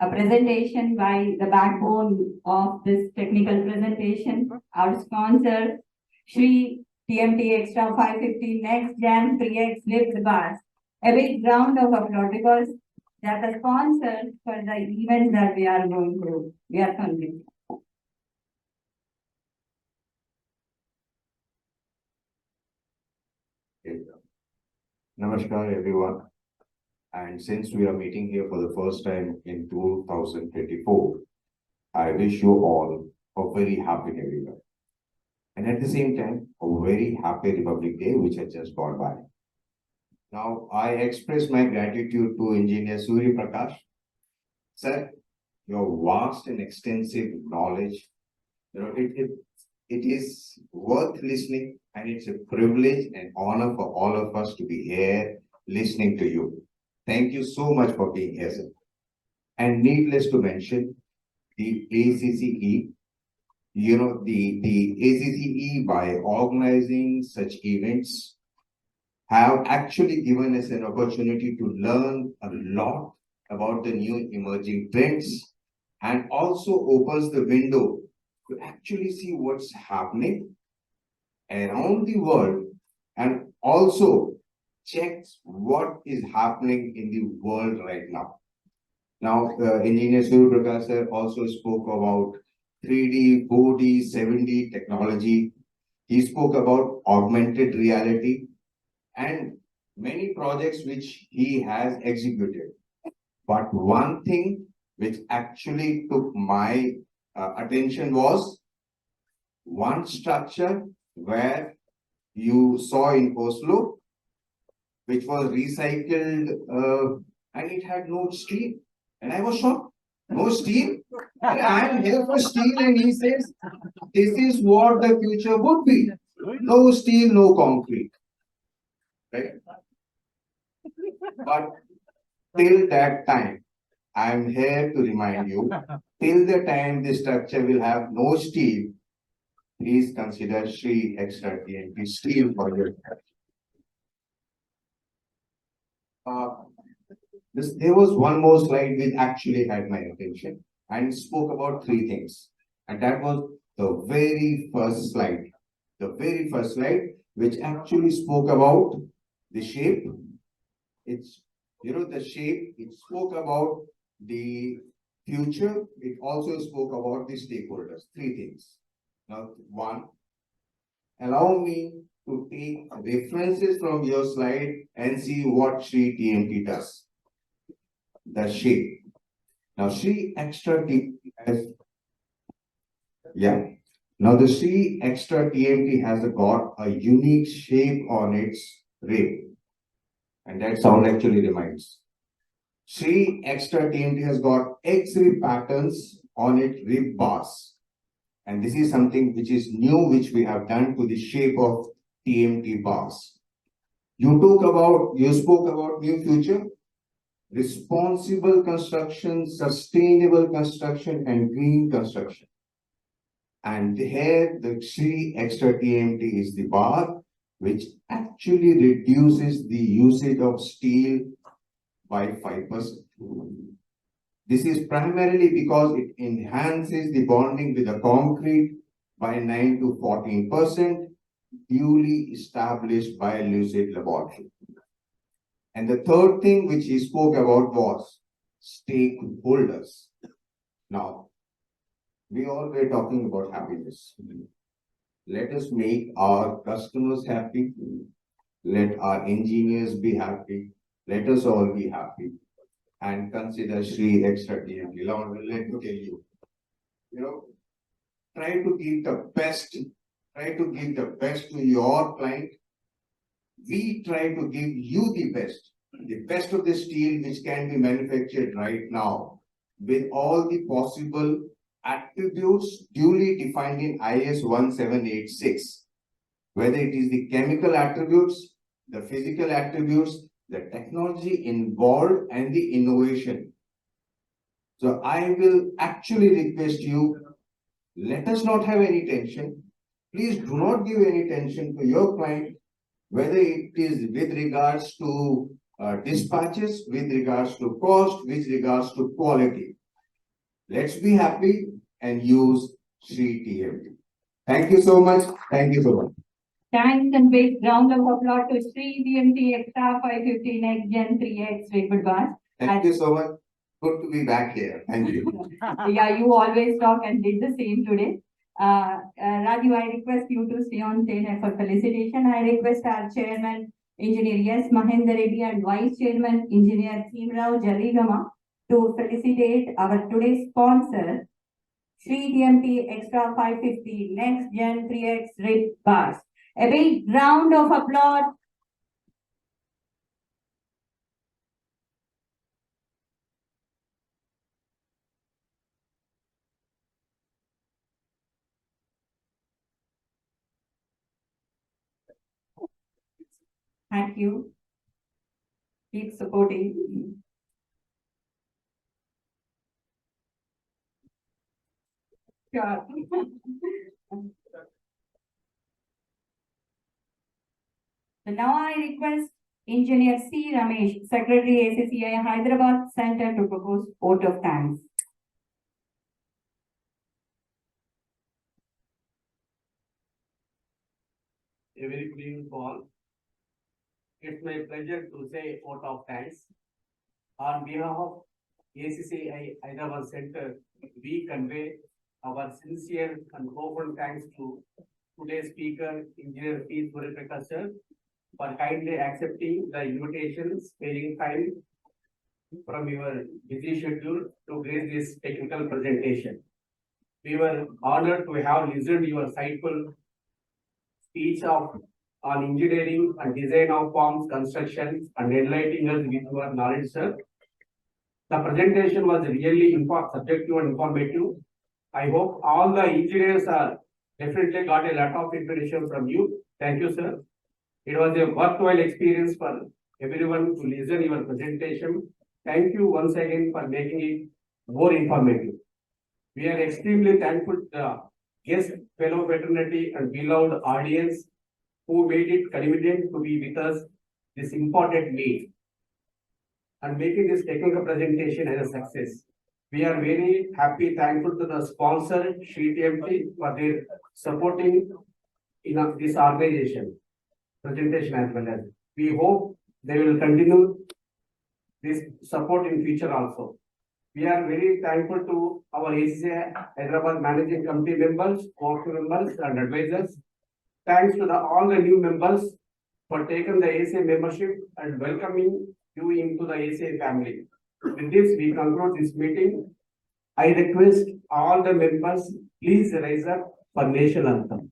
a presentation by the backbone of this technical presentation, our sponsor, Shri TMT Extra 550 Next Gen 3X Lift Bars. A big round of applause because they are the sponsors for the event that we are going through. We are convinced. Namaskar everyone. And since we are meeting here for the first time in 2024, I wish you all a very happy New Year. And at the same time, a very happy Republic Day, which has just gone by. Now, I express my gratitude to Engineer Surya Prakash. Sir, your vast and extensive knowledge, it is worth listening, and it's a privilege and honor for all of us to be here listening to you. Thank you so much for being here, sir. And needless to mention, the ACCE, the ACCE, by organizing such events, have actually given us an opportunity to learn a lot about the new emerging trends, and also opens the window to actually see what's happening around the world, and also checks what is happening in the world right now. Now, Engineer Surya Prakash sir also spoke about 3D, 4D, 7D technology. He spoke about augmented reality and many projects which he has executed. But one thing which actually took my attention was one structure where you saw in Oslo, which was recycled and it had no steel. And I was shocked. No steel? I am here for steel, and he says, this is what the future would be. No steel, no concrete. Right? But till that time, I am here to remind you, till the time this structure will have no steel, please consider Sri Extra TNT steel for your there was one more slide which actually had my attention and spoke about three things. And that was the very first slide. The very first slide, which actually spoke about the shape. It's, the shape, it spoke about the future. It also spoke about the stakeholders. Three things. Now, one, allow me to take references from your slide and see what Sri TMT does. The shape. Now, Sri Extra TMT has, Now, the Sri Extra TMT has got a unique shape on its rib. And that sound actually reminds. Sri Extra TMT has got X-ray patterns on its rib bars. And this is something which is new, which we have done to the shape of TMT bars. You spoke about new future, responsible construction, sustainable construction, and green construction. And here the Sri Extra TMT is the bar which actually reduces the usage of steel by 5%. This is primarily because it enhances the bonding with the concrete by 9 to 14%, duly established by a lucid laboratory. And the third thing which he spoke about was stakeholders. Now, we all were talking about happiness. Let us make our customers happy. Let our engineers be happy. Let us all be happy. And consider Sri Extra TMT. Let me tell you, try to give the best. Try to give the best to your client. We try to give you the best of the steel which can be manufactured right now with all the possible attributes duly defined in IS 1786, whether it is the chemical attributes, the physical attributes, the technology involved and the innovation. So I will actually request you, let us not have any tension. Please do not give any tension to your client, whether it is with regards to dispatches, with regards to cost, with regards to quality. Let's be happy and use CTMT. Thank you so much. Thank you so much. Thanks and big round of applause to Sri DMT Extra 550 Next Gen 3X Rapid Bus. Thank you so much. Good to be back here. Thank you. Yeah, you always talk and did the same today. Raju, I request you to stay on 10 for felicitation. I request our chairman, Engineer S. Mahendra Reddy and Vice Chairman, Engineer Thimrao Jarigama to felicitate our today's sponsor, Sri DMT Extra 550 Next Gen 3X Rapid Bus. A big round of applause. Thank you. Keep supporting. Sure. So now I request Engineer C. Ramesh, Secretary ACCI Hyderabad Centre to propose vote of thanks. A very good evening to all. It's my pleasure to say vote of thanks. On behalf of ACCI Hyderabad Centre, we convey our sincere and open thanks to today's speaker, Engineer P. Surya Prakash sir, for kindly accepting the invitation, sparing time from your busy schedule to grace this technical presentation. We were honored to have listened to your insightful speech on engineering and design of farms construction and enlightening us with your knowledge, sir. The presentation was really subjective and informative. I hope all the engineers are definitely got a lot of information from you. Thank you, sir. It was a worthwhile experience for everyone to listen to your presentation. Thank you once again for making it more informative. We are extremely thankful to the guest, fellow fraternity and beloved audience who made it convenient to be with us this important meet and making this technical presentation as a success. We are very happy, thankful to the sponsor, CTMT, for their supporting in this organization presentation as well as. We hope they will continue this support in future also. We are very thankful to our ACCI Hyderabad Managing Committee members, board members and advisors. Thanks to all the new members for taking the ACCI membership and welcoming you into the ACCI family. With this, we conclude this meeting. I request all the members, please rise up for national anthem.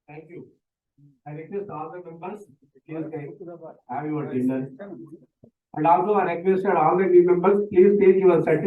Thank you. I request all the members, please have your dinner. And also I requested all the new members, please take your certificate.